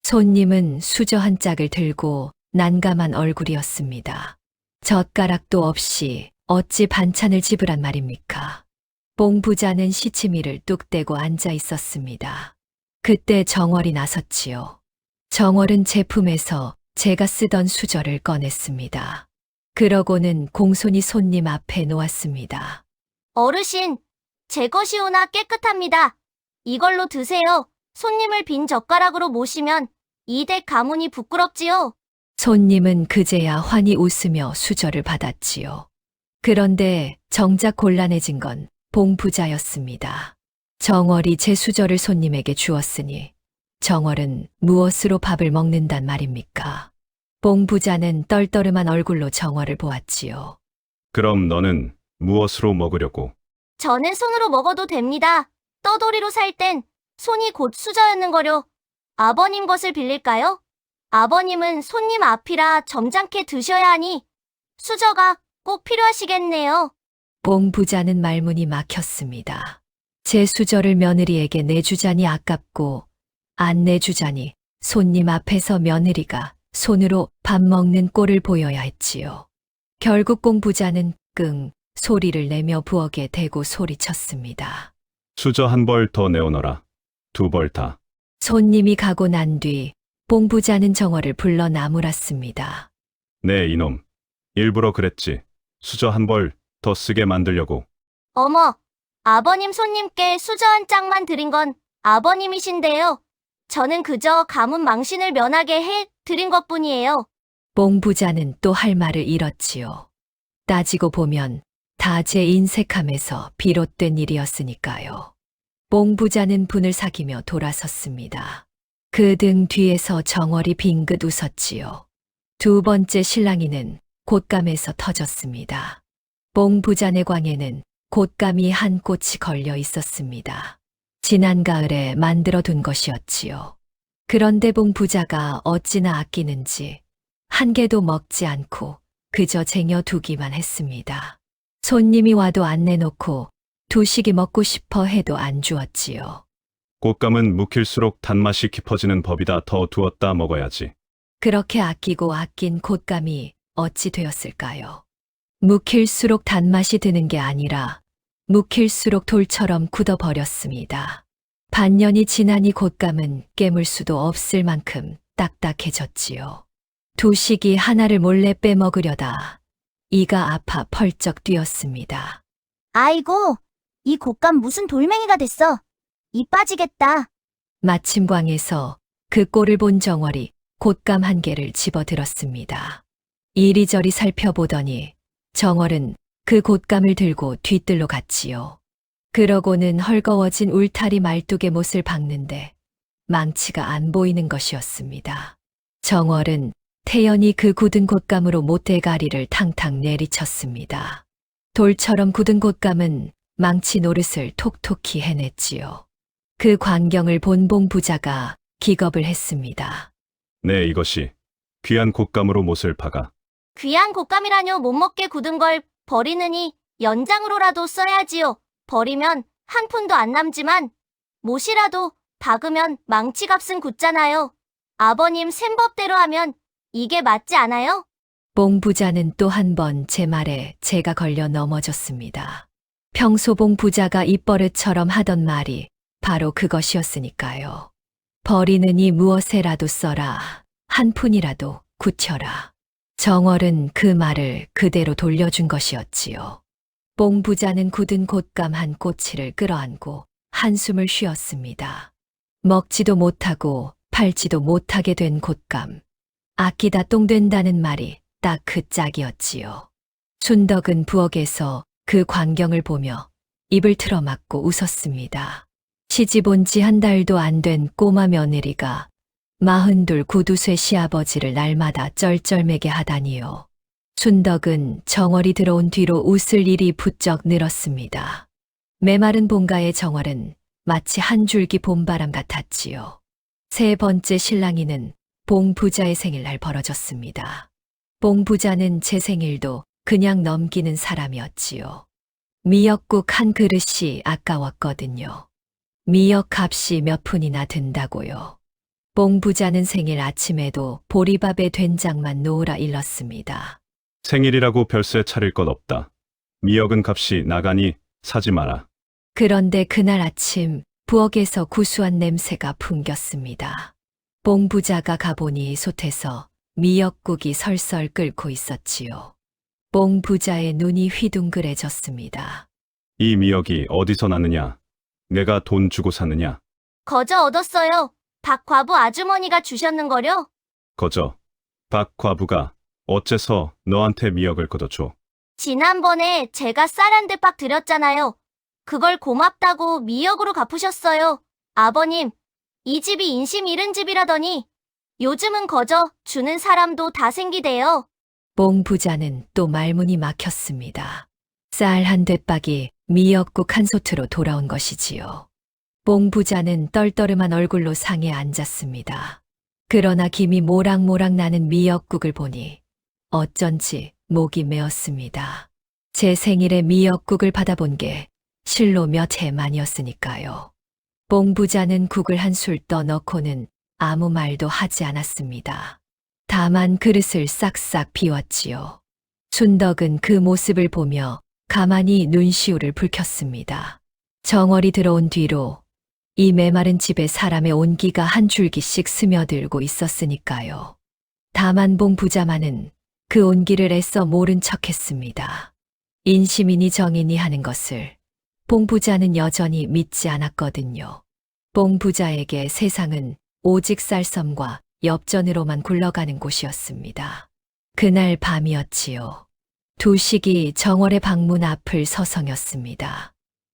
손님은 수저 한 짝을 들고 난감한 얼굴이었습니다. 젓가락도 없이 어찌 반찬을 집으란 말입니까? 봉 부자는 시치미를 뚝 떼고 앉아 있었습니다. 그때 정월이 나섰지요. 정월은 제품에서 제가 쓰던 수저를 꺼냈습니다. 그러고는 공손히 손님 앞에 놓았습니다. 어르신, 제 것이오나 깨끗합니다. 이걸로 드세요. 손님을 빈 젓가락으로 모시면 이 댁 가문이 부끄럽지요. 손님은 그제야 환히 웃으며 수저를 받았지요. 그런데 정작 곤란해진 건 봉 부자였습니다. 정월이 제 수저를 손님에게 주었으니 정월은 무엇으로 밥을 먹는단 말입니까? 봉 부자는 떨떠름한 얼굴로 정월을 보았지요. 그럼 너는 무엇으로 먹으려고? 저는 손으로 먹어도 됩니다. 떠돌이로 살 땐 손이 곧 수저였는거려. 아버님 것을 빌릴까요? 아버님은 손님 앞이라 점잖게 드셔야 하니 수저가 꼭 필요하시겠네요. 봉 부자는 말문이 막혔습니다. 제 수저를 며느리에게 내주자니 아깝고 안 내주자니 손님 앞에서 며느리가 손으로 밥 먹는 꼴을 보여야 했지요. 결국 봉 부자는 끙 소리를 내며 부엌에 대고 소리쳤습니다. 수저 한 벌 더 내어놓으라. 2벌 다. 손님이 가고 난 뒤 봉 부자는 정월을 불러 나무랐습니다. 네, 이놈. 일부러 그랬지. 수저 한 벌 더 쓰게 만들려고. 어머, 아버님 손님께 수저 한 짝만 드린 건 아버님이신데요. 저는 그저 가문 망신을 면하게 해 드린 것뿐이에요. 봉 부자는 또 할 말을 잃었지요. 따지고 보면 다 제 인색함에서 비롯된 일이었으니까요. 봉 부자는 분을 사기며 돌아섰습니다. 그 등 뒤에서 정월이 빙긋 웃었지요. 2번째 신랑이는 곶감에서 터졌습니다. 봉 부자네 광에는 곶감이 한 꽃이 걸려 있었습니다. 지난 가을에 만들어 둔 것이었지요. 그런데 봉 부자가 어찌나 아끼는지 한 개도 먹지 않고 그저 쟁여두기만 했습니다. 손님이 와도 안 내놓고 두식이 먹고 싶어 해도 안 주었지요. 곶감은 묵힐수록 단맛이 깊어지는 법이다. 더 두었다 먹어야지. 그렇게 아끼고 아낀 곶감이 어찌 되었을까요? 묵힐수록 단맛이 드는 게 아니라 묵힐수록 돌처럼 굳어버렸습니다. 반년이 지나니 곶감은 깨물 수도 없을 만큼 딱딱해졌지요. 두식이 하나를 몰래 빼먹으려다 이가 아파 펄쩍 뛰었습니다. 아이고, 이 곶감 무슨 돌멩이가 됐어. 이 빠지겠다. 마침 광에서 그 꼴을 본 정월이 곶감 한 개를 집어들었습니다. 이리저리 살펴보더니 정월은 그 곶감을 들고 뒤뜰로 갔지요. 그러고는 헐거워진 울타리 말뚝에 못을 박는데 망치가 안 보이는 것이었습니다. 정월은 태연히 그 굳은 곶감으로 못대가리를 탕탕 내리쳤습니다. 돌처럼 굳은 곶감은 망치 노릇을 톡톡히 해냈지요. 그 광경을 본 봉 부자가 기겁을 했습니다. 네, 이것이 귀한 곶감으로 못을 박아. 귀한 곶감이라뇨. 못 먹게 굳은 걸 버리느니 연장으로라도 써야지요. 버리면 한 푼도 안 남지만 못이라도 박으면 망치값은 굳잖아요. 아버님 셈법대로 하면 이게 맞지 않아요? 봉 부자는 또 한 번 제 말에 제가 걸려 넘어졌습니다. 평소 봉 부자가 입버릇처럼 하던 말이 바로 그것이었으니까요. 버리느니 무엇에라도 써라. 한 푼이라도 굳혀라. 정월은 그 말을 그대로 돌려준 것이었지요. 봉 부자는 굳은 곶감 한 꼬치를 끌어안고 한숨을 쉬었습니다. 먹지도 못하고 팔지도 못하게 된 곶감. 아끼다 똥 된다는 말이 딱 그 짝이었지요. 순덕은 부엌에서 그 광경을 보며 입을 틀어막고 웃었습니다. 시집 온 지 한 달도 안 된 꼬마 며느리가 42 구두쇠 시아버지를 날마다 쩔쩔매게 하다니요. 순덕은 정월이 들어온 뒤로 웃을 일이 부쩍 늘었습니다. 메마른 본가의 정월은 마치 한 줄기 봄바람 같았지요. 3번째 신랑이는 봉 부자의 생일날 벌어졌습니다. 봉 부자는 제 생일도 그냥 넘기는 사람이었지요. 미역국 한 그릇이 아까웠거든요. 미역 값이 몇 푼이나 든다고요. 봉 부자는 생일 아침에도 보리밥에 된장만 놓으라 일렀습니다. 생일이라고 별세 차릴 것 없다. 미역은 값이 나가니 사지 마라. 그런데 그날 아침 부엌에서 구수한 냄새가 풍겼습니다. 봉 부자가 가보니 솥에서 미역국이 설설 끓고 있었지요. 봉 부자의 눈이 휘둥그레졌습니다. 이 미역이 어디서 나느냐? 내가 돈 주고 사느냐? 거저 얻었어요. 박 과부 아주머니가 주셨는거려? 거저. 박 과부가 어째서 너한테 미역을 걷어줘? 지난번에 제가 쌀 한 대박 드렸잖아요. 그걸 고맙다고 미역으로 갚으셨어요. 아버님, 이 집이 인심 잃은 집이라더니 요즘은 거저 주는 사람도 다 생기대요. 봉 부자는 또 말문이 막혔습니다. 쌀 한 대박이 미역국 한 솥으로 돌아온 것이지요. 봉 부자는 떨떠름한 얼굴로 상에 앉았습니다. 그러나 김이 모락모락 나는 미역국을 보니 어쩐지 목이 메었습니다. 제 생일에 미역국을 받아본 게 실로 몇 해 만이었으니까요. 봉 부자는 국을 한 술 떠 넣고는 아무 말도 하지 않았습니다. 다만 그릇을 싹싹 비웠지요. 순덕은 그 모습을 보며 가만히 눈시울을 붉혔습니다. 정월이 들어온 뒤로 이 메마른 집에 사람의 온기가 한 줄기씩 스며들고 있었으니까요. 다만 봉 부자만은 그 온기를 애써 모른 척했습니다. 인심이니 정이니 하는 것을 봉 부자는 여전히 믿지 않았거든요. 봉 부자에게 세상은 오직 쌀섬과 엽전으로만 굴러가는 곳이었습니다. 그날 밤이었지요. 두식이 정월의 방문 앞을 서성였습니다.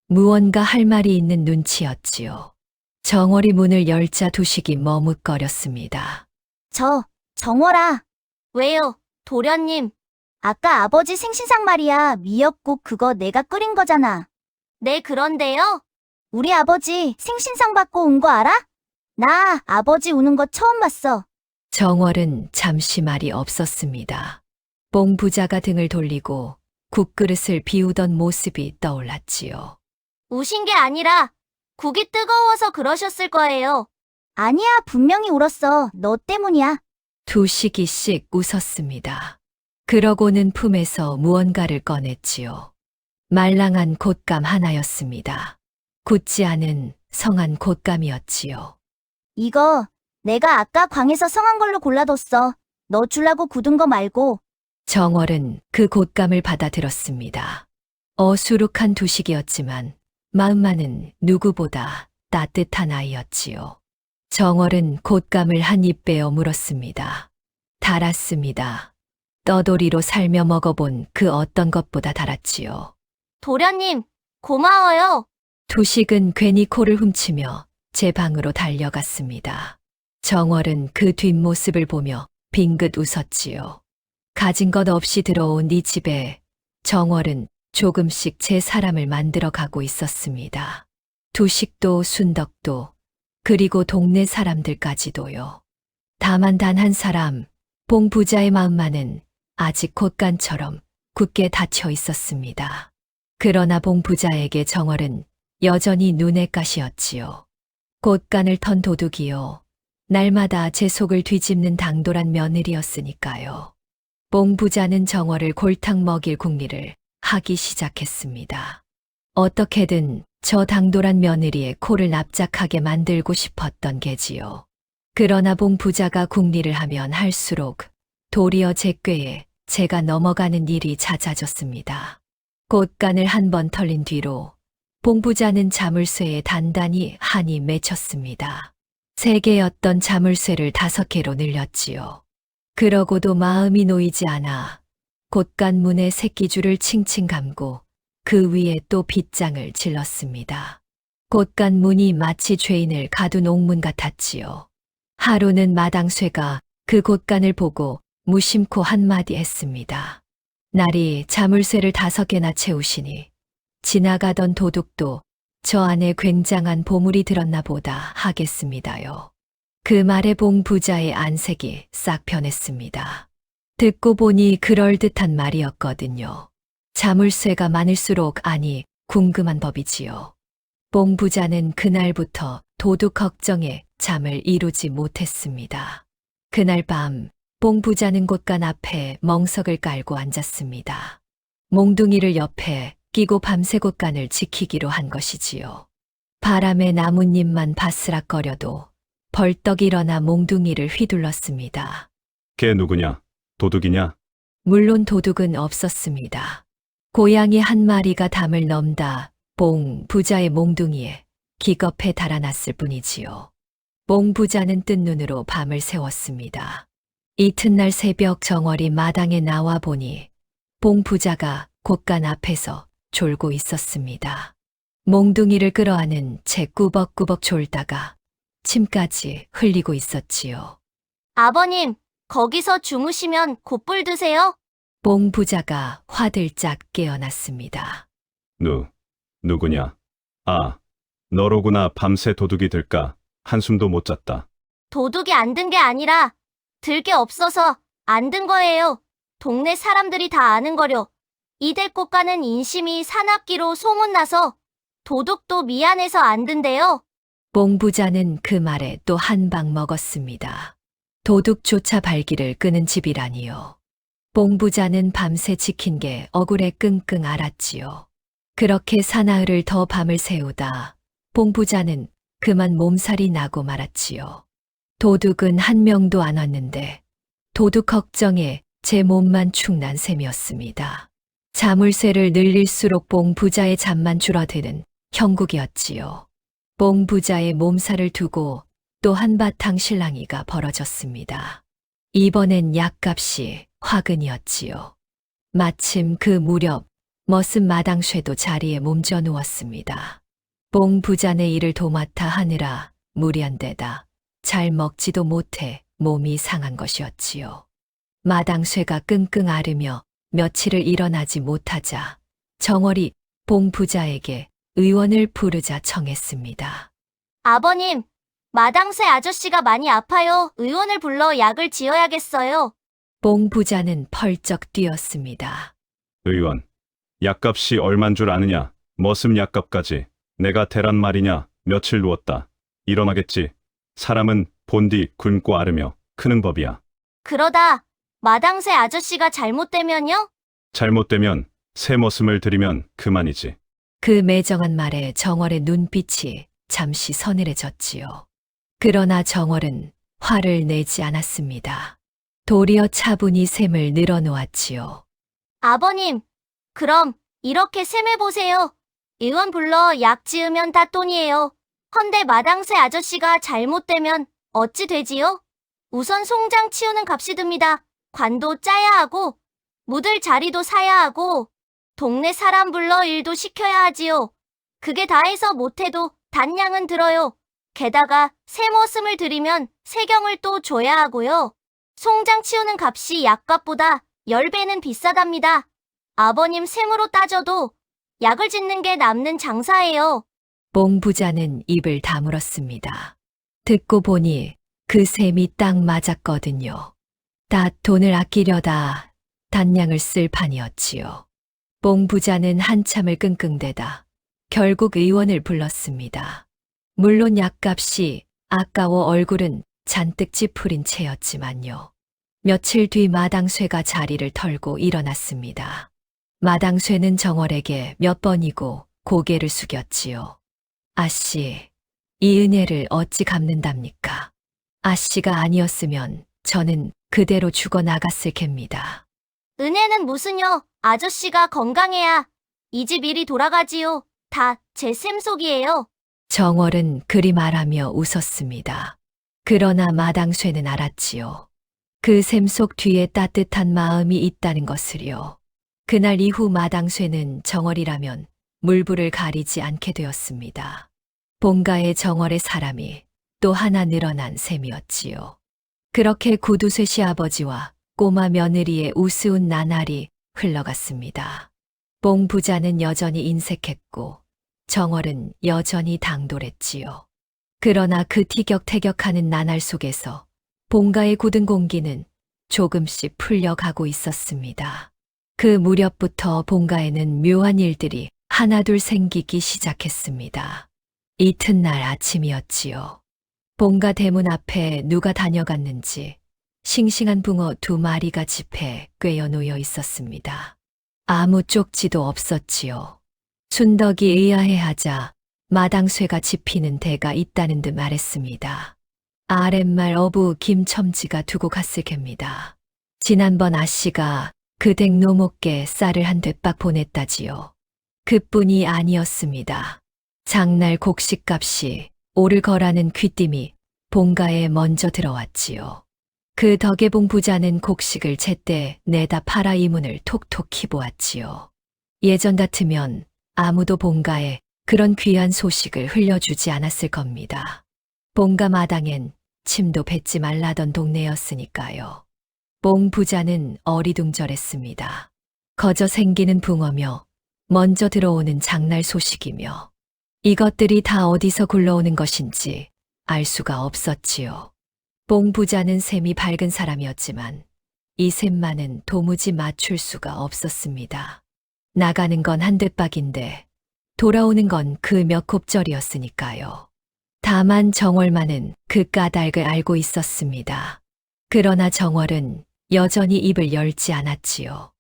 무언가 할 말이 있는 눈치였지요. 정월이 문을 열자 두식이 머뭇거렸습니다. 정월아. 왜요, 도련님? 아까 아버지 생신상 말이야. 미역국 그거 내가 끓인 거잖아. 네, 그런데요? 우리 아버지 생신상 받고 온 거 알아? 나 아버지 우는 거 처음 봤어. 정월은 잠시 말이 없었습니다. 봉 부자가 등을 돌리고 국그릇을 비우던 모습이 떠올랐지요. 우신 게 아니라 국이 뜨거워서 그러셨을 거예요. 아니야, 분명히 울었어. 너 때문이야. 두시기씩 웃었습니다. 그러고는 품에서 무언가를 꺼냈지요. 말랑한 곶감 하나였습니다. 굳지 않은 성한 곶감이었지요. 이거 내가 아까 광에서 성한 걸로 골라뒀어. 너 주려고 굳은 거 말고. 정월은 그 곶감을 받아들었습니다. 어수룩한 두식이었지만 마음만은 누구보다 따뜻한 아이였지요. 정월은 곶감을 한 입 빼어 물었습니다. 달았습니다. 떠돌이로 살며 먹어본 그 어떤 것보다 달았지요. 도련님, 고마워요. 두식은 괜히 코를 훔치며 제 방으로 달려갔습니다. 정월은 그 뒷모습을 보며 빙긋 웃었지요. 가진 것 없이 들어온 이 집에 정월은 조금씩 제 사람을 만들어 가고 있었습니다. 두식도 순덕도 그리고 동네 사람들까지도요. 다만 단 한 사람, 봉 부자의 마음만은 아직 곶감처럼 굳게 닫혀 있었습니다. 그러나 봉 부자에게 정월은 여전히 눈의 가시였지요. 곶감을 턴 도둑이요. 날마다 제 속을 뒤집는 당돌한 며느리였으니까요. 봉 부자는 정월을 골탕 먹일 궁리를 하기 시작했습니다. 어떻게든 저 당돌한 며느리의 코를 납작하게 만들고 싶었던 게지요. 그러나 봉 부자가 궁리를 하면 할수록 도리어 제 꾀에 제가 넘어가는 일이 잦아졌습니다. 곶감을 한 번 털린 뒤로 봉 부자는 자물쇠에 단단히 한이 맺혔습니다. 3개였던 자물쇠를 5개로 늘렸지요. 그러고도 마음이 놓이지 않아 곶감 문에 새끼줄을 칭칭 감고 그 위에 또 빗장을 질렀습니다. 곶감 문이 마치 죄인을 가둔 옥문 같았지요. 하루는 마당쇠가 그 곶감을 보고 무심코 한마디 했습니다. 날이 자물쇠를 5개나 채우시니 지나가던 도둑도 저 안에 굉장한 보물이 들었나 보다 하겠습니다요. 그 말에 봉 부자의 안색이 싹 변했습니다. 듣고 보니 그럴듯한 말이었거든요. 자물쇠가 많을수록 아니 궁금한 법이지요. 뽕 부자는 그날부터 도둑 걱정에 잠을 이루지 못했습니다. 그날 밤, 뽕 부자는 곳간 앞에 멍석을 깔고 앉았습니다. 몽둥이를 옆에 끼고 밤새 곳간을 지키기로 한 것이지요. 바람에 나뭇잎만 바스락거려도 벌떡 일어나 몽둥이를 휘둘렀습니다. 걔 누구냐? 도둑이냐? 물론 도둑은 없었습니다. 고양이 한 마리가 담을 넘다 뽕 부자의 몽둥이에 기겁해 달아났을 뿐이지요. 뽕 부자는 뜬 눈으로 밤을 새웠습니다. 이튿날 새벽 정월이 마당에 나와 보니 뽕 부자가 곳간 앞에서 졸고 있었습니다. 몽둥이를 끌어안은 채 꾸벅꾸벅 졸다가 침까지 흘리고 있었지요. 아버님, 거기서 주무시면 곧불 드세요? 뽕 부자가 화들짝 깨어났습니다. 누구냐? 아, 너로구나. 밤새 도둑이 들까? 한숨도 못 잤다. 도둑이 안 든 게 아니라 들 게 없어서 안 든 거예요. 동네 사람들이 다 아는 거려. 이대꽃가는 인심이 사납기로 소문나서 도둑도 미안해서 안 든대요. 뽕 부자는 그 말에 또 한 방 먹었습니다. 도둑조차 발길을 끄는 집이라니요. 뽕 부자는 밤새 지킨 게 억울해 끙끙 앓았지요. 그렇게 사나흘을 더 밤을 새우다 뽕 부자는 그만 몸살이 나고 말았지요. 도둑은 한 명도 안 왔는데 도둑 걱정에 제 몸만 축난 셈이었습니다. 자물쇠를 늘릴수록 뽕 부자의 잠만 줄어드는 형국이었지요. 뽕 부자의 몸살을 두고 또 한바탕 실랑이가 벌어졌습니다. 이번엔 약값이 화근이었지요. 마침 그 무렵 머슴 마당쇠도 자리에 몸져 누웠습니다. 뽕 부자네 일을 도맡아 하느라 무리한데다 잘 먹지도 못해 몸이 상한 것이었지요. 마당쇠가 끙끙 앓으며 며칠을 일어나지 못하자 정월이 뽕 부자에게 의원을 부르자 청했습니다. 아버님, 마당새 아저씨가 많이 아파요. 의원을 불러 약을 지어야겠어요. 뽕 부자는 펄쩍 뛰었습니다. 의원, 약값이 얼만 줄 아느냐? 머슴 약값까지. 내가 대란 말이냐? 며칠 누웠다. 일어나겠지. 사람은 본디 굶고 앓으며 크는 법이야. 그러다 마당새 아저씨가 잘못되면요? 잘못되면 새 머슴을 들이면 그만이지. 그 매정한 말에 정월의 눈빛이 잠시 서늘해졌지요. 그러나 정월은 화를 내지 않았습니다. 도리어 차분히 셈을 늘어놓았지요. 아버님, 그럼 이렇게 셈해보세요. 의원 불러 약 지으면 다 돈이에요. 헌데 마당새 아저씨가 잘못되면 어찌 되지요? 우선 송장 치우는 값이 듭니다. 관도 짜야 하고 묻을 자리도 사야 하고 동네 사람 불러 일도 시켜야 하지요. 그게 다 해서 못해도 단량은 들어요. 게다가 새 머슴을 들이면 세경을 또 줘야 하고요. 송장 치우는 값이 약값보다 10배는 비싸답니다. 아버님 셈으로 따져도 약을 짓는 게 남는 장사예요. 뽕 부자는 입을 다물었습니다. 듣고 보니 그 셈이 딱 맞았거든요. 다 돈을 아끼려다 단량을 쓸 판이었지요. 뽕 부자는 한참을 끙끙대다 결국 의원을 불렀습니다. 물론 약값이 아까워 얼굴은 잔뜩 찌푸린 채였지만요. 며칠 뒤 마당쇠가 자리를 털고 일어났습니다. 마당쇠는 정월에게 몇 번이고 고개를 숙였지요. 아씨, 이 은혜를 어찌 갚는답니까? 아씨가 아니었으면 저는 그대로 죽어나갔을 켭니다. 은혜는 무슨요? 아저씨가 건강해야 이 집 일이 돌아가지요. 다 제 셈속이에요. 정월은 그리 말하며 웃었습니다. 그러나 마당쇠는 알았지요. 그 셈속 뒤에 따뜻한 마음이 있다는 것을요. 그날 이후 마당쇠는 정월이라면 물불을 가리지 않게 되었습니다. 본가에 정월의 사람이 또 하나 늘어난 셈이었지요. 그렇게 구두쇠 시아버지와 꼬마 며느리의 우스운 나날이 흘러갔습니다. 뽕 부자는 여전히 인색했고 정월은 여전히 당돌했지요. 그러나 그 티격태격하는 나날 속에서 본가의 굳은 공기는 조금씩 풀려가고 있었습니다. 그 무렵부터 본가에는 묘한 일들이 하나둘 생기기 시작했습니다. 이튿날 아침이었지요. 본가 대문 앞에 누가 다녀갔는지 싱싱한 붕어 2마리가 집에 꿰어 놓여 있었습니다. 아무 쪽지도 없었지요. 순덕이 의아해하자 마당쇠가 짚히는 데가 있다는 듯 말했습니다. 아랫말 어부 김첨지가 두고 갔을 겁니다. 지난번 아씨가 그 댁 노목께 쌀을 한 뎃박 보냈다지요. 그뿐이 아니었습니다. 장날 곡식값이 오를 거라는 귀띔이 본가에 먼저 들어왔지요. 그 덕에 봉 부자는 곡식을 제때 내다 팔아 이문을 톡톡히 보았지요. 예전 같으면 아무도 본가에 그런 귀한 소식을 흘려주지 않았을 겁니다. 본가 마당엔 침도 뱉지 말라던 동네였으니까요. 봉 부자는 어리둥절했습니다. 거저 생기는 붕어며 먼저 들어오는 장날 소식이며 이것들이 다 어디서 굴러오는 것인지 알 수가 없었지요. 봉 부자는 셈이 밝은 사람이었지만 이 셈만은 도무지 맞출 수가 없었습니다. 나가는 건 한 뎃박인데 돌아오는 건 그 몇 곱절이었으니까요. 다만 정월만은 그 까닭을 알고 있었습니다. 그러나 정월은 여전히 입을 열지 않았지요.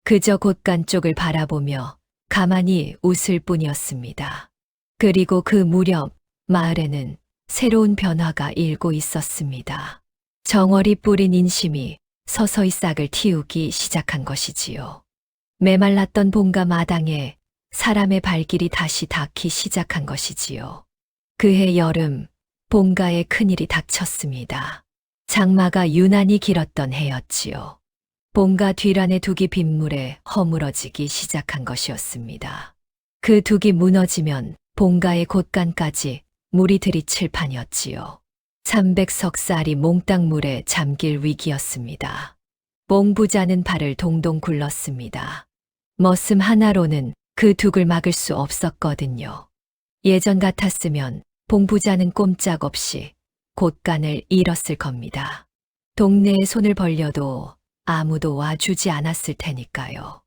그저 곳간 쪽을 바라보며 가만히 웃을 뿐이었습니다. 그리고 그 무렵 마을에는 새로운 변화가 일고 있었습니다. 정월이 뿌린 인심이 서서히 싹을 틔우기 시작한 것이지요. 메말랐던 본가 마당에 사람의 발길이 다시 닿기 시작한 것이지요. 그해 여름 본가에 큰일이 닥쳤습니다. 장마가 유난히 길었던 해였지요. 본가 뒤란의 둑이 빗물에 허물어지기 시작한 것이었습니다. 그 둑이 무너지면 본가의 곳간까지 물이 들이칠 판이었지요. 300석쌀이 몽땅 물에 잠길 위기였습니다. 봉 부자는 발을 동동 굴렀습니다. 머슴 하나로는 그 둑을 막을 수 없었거든요. 예전 같았으면 봉 부자는 꼼짝없이 곳간을 잃었을 겁니다. 동네에 손을 벌려도 아무도 와주지 않았을 테니까요.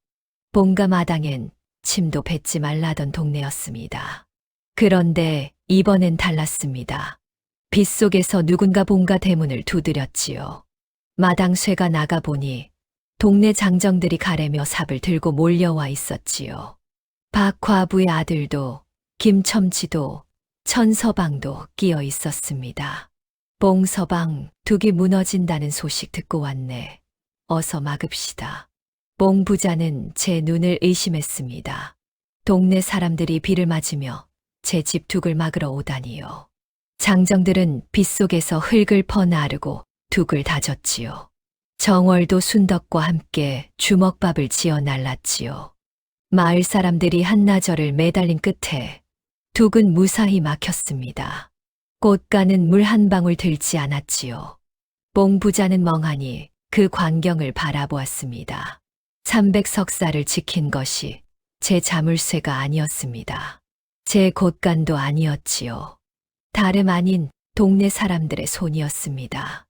본가 마당엔 침도 뱉지 말라던 동네였습니다. 그런데 이번엔 달랐습니다. 빗속에서 누군가 본가 대문을 두드렸지요. 마당쇠가 나가보니 동네 장정들이 가래며 삽을 들고 몰려와 있었지요. 박 과부의 아들도 김첨지도 천서방도 끼어 있었습니다. 봉서방, 둑이 무너진다는 소식 듣고 왔네. 어서 막읍시다. 봉 부자는 제 눈을 의심했습니다. 동네 사람들이 비를 맞으며 제 집 둑을 막으러 오다니요. 장정들은 빗속에서 흙을 퍼나르고 둑을 다졌지요. 정월도 순덕과 함께 주먹밥을 지어 날랐지요. 마을 사람들이 한나절을 매달린 끝에 둑은 무사히 막혔습니다. 꽃가는 물 한 방울 들지 않았지요. 봉 부자는 멍하니 그 광경을 바라보았습니다. 300석쌀을 지킨 것이 제 자물쇠가 아니었습니다. 제 곳간도 아니었지요. 다름 아닌 동네 사람들의 손이었습니다.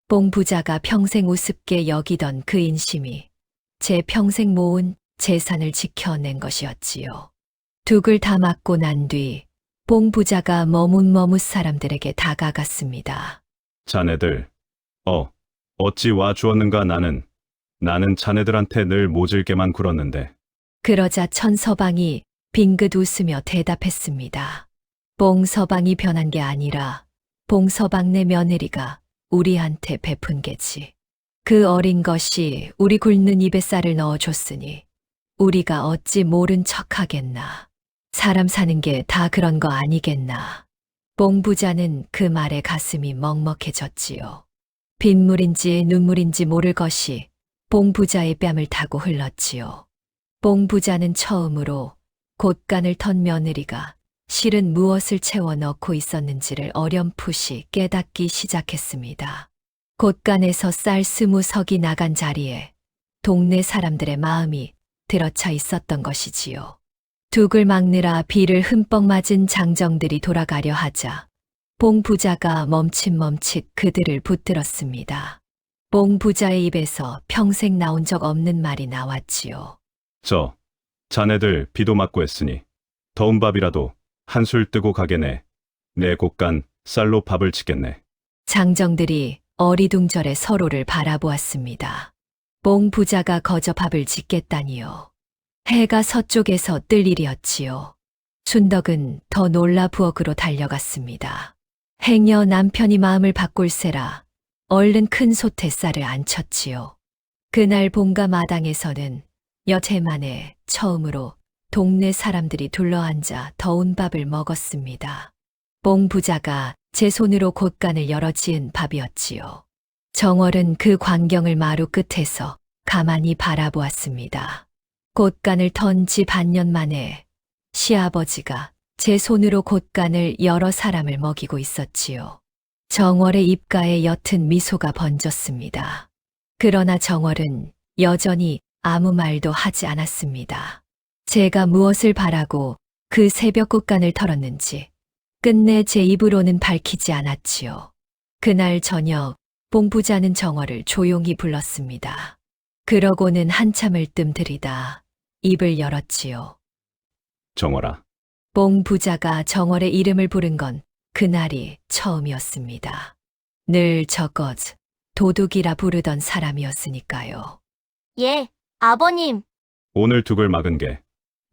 봉 부자가 평생 우습게 여기던 그 인심이 제 평생 모은 재산을 지켜낸 것이었지요. 둑을 다 맞고 난 뒤 봉 부자가 머뭇머뭇 사람들에게 다가갔습니다. 자네들, 어찌 와 주었는가 나는 자네들한테 늘 모질게만 굴었는데. 그러자 천서방이 빙긋 웃으며 대답했습니다. 봉서방이 변한 게 아니라 봉서방네 며느리가 우리한테 베푼 게지. 그 어린 것이 우리 굶는 입에 쌀을 넣어줬으니 우리가 어찌 모른 척하겠나. 사람 사는 게 다 그런 거 아니겠나. 봉 부자는 그 말에 가슴이 먹먹해졌지요. 빗물인지 눈물인지 모를 것이 봉 부자의 뺨을 타고 흘렀지요. 봉 부자는 처음으로 곳간을 턴 며느리가 실은 무엇을 채워 넣고 있었는지를 어렴풋이 깨닫기 시작했습니다. 곳간에서 쌀 20석이 나간 자리에 동네 사람들의 마음이 들어차 있었던 것이지요. 둑을 막느라 비를 흠뻑 맞은 장정들이 돌아가려 하자 봉 부자가 멈칫멈칫 그들을 붙들었습니다. 봉 부자의 입에서 평생 나온 적 없는 말이 나왔지요. 자네들 비도 맞고 했으니 더운 밥이라도 한술 뜨고 가게네. 내 곳간 쌀로 밥을 치겠네. 장정들이 어리둥절해 서로를 바라보았습니다. 봉 부자가 거저 밥을 짓겠다니요. 해가 서쪽에서 뜰 일이었지요. 순덕은 더 놀라 부엌으로 달려갔습니다. 행여 남편이 마음을 바꿀세라 얼른 큰 솥에 쌀을 안쳤지요. 그날 본가 마당에서는 여태 만에 처음으로 동네 사람들이 둘러앉아 더운 밥을 먹었습니다. 봉 부자가 제 손으로 곳간을 열어 지은 밥이었지요. 정월은 그 광경을 마루 끝에서 가만히 바라보았습니다. 곳간을 턴 지 반년 만에 시아버지가 제 손으로 곳간을 여러 사람을 먹이고 있었지요. 정월의 입가에 옅은 미소가 번졌습니다. 그러나 정월은 여전히 아무 말도 하지 않았습니다. 제가 무엇을 바라고 그 새벽 곳간을 털었는지 끝내 제 입으로는 밝히지 않았지요. 그날 저녁 봉 부자는 정월을 조용히 불렀습니다. 그러고는 한참을 뜸들이다 입을 열었지요. 정월아, 봉 부자가 정월의 이름을 부른 건 그날이 처음이었습니다. 늘 저것 도둑이라 부르던 사람이었으니까요. 예, 아버님. 오늘 둑을 막은 게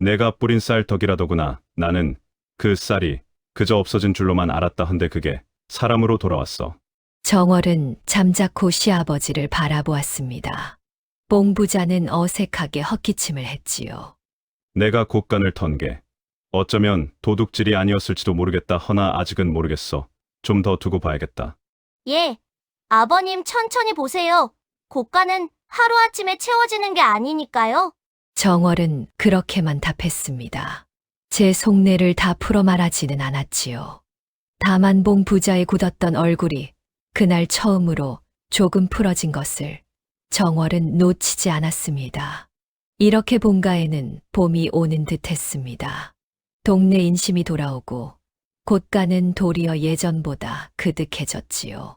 내가 뿌린 쌀 덕이라더구나. 나는 그 쌀이 그저 없어진 줄로만 알았다 헌데 그게 사람으로 돌아왔어. 정월은 잠자코 시아버지를 바라보았습니다. 봉 부자는 어색하게 헛기침을 했지요. 내가 곳간을 턴 게 어쩌면 도둑질이 아니었을지도 모르겠다. 허나 아직은 모르겠어. 좀 더 두고 봐야겠다. 예, 아버님 천천히 보세요. 곳간은 하루아침에 채워지는 게 아니니까요. 정월은 그렇게만 답했습니다. 제 속내를 다 풀어 말하지는 않았지요. 다만 봉 부자의 굳었던 얼굴이 그날 처음으로 조금 풀어진 것을 정월은 놓치지 않았습니다. 이렇게 본가에는 봄이 오는 듯 했습니다. 동네 인심이 돌아오고 곳간은 도리어 예전보다 그득해졌지요.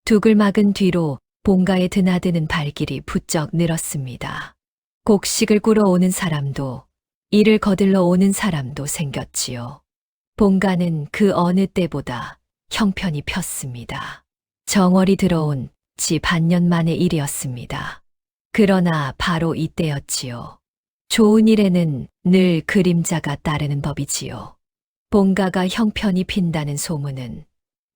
둑을 막은 뒤로 본가에 드나드는 발길이 부쩍 늘었습니다. 곡식을 꾸러 오는 사람도 이를 거들러 오는 사람도 생겼지요. 본가는 그 어느 때보다 형편이 폈습니다. 정월이 들어온 지 반년 만의 일이었습니다. 그러나 바로 이때였지요. 좋은 일에는 늘 그림자가 따르는 법이지요. 본가가 형편이 핀다는 소문은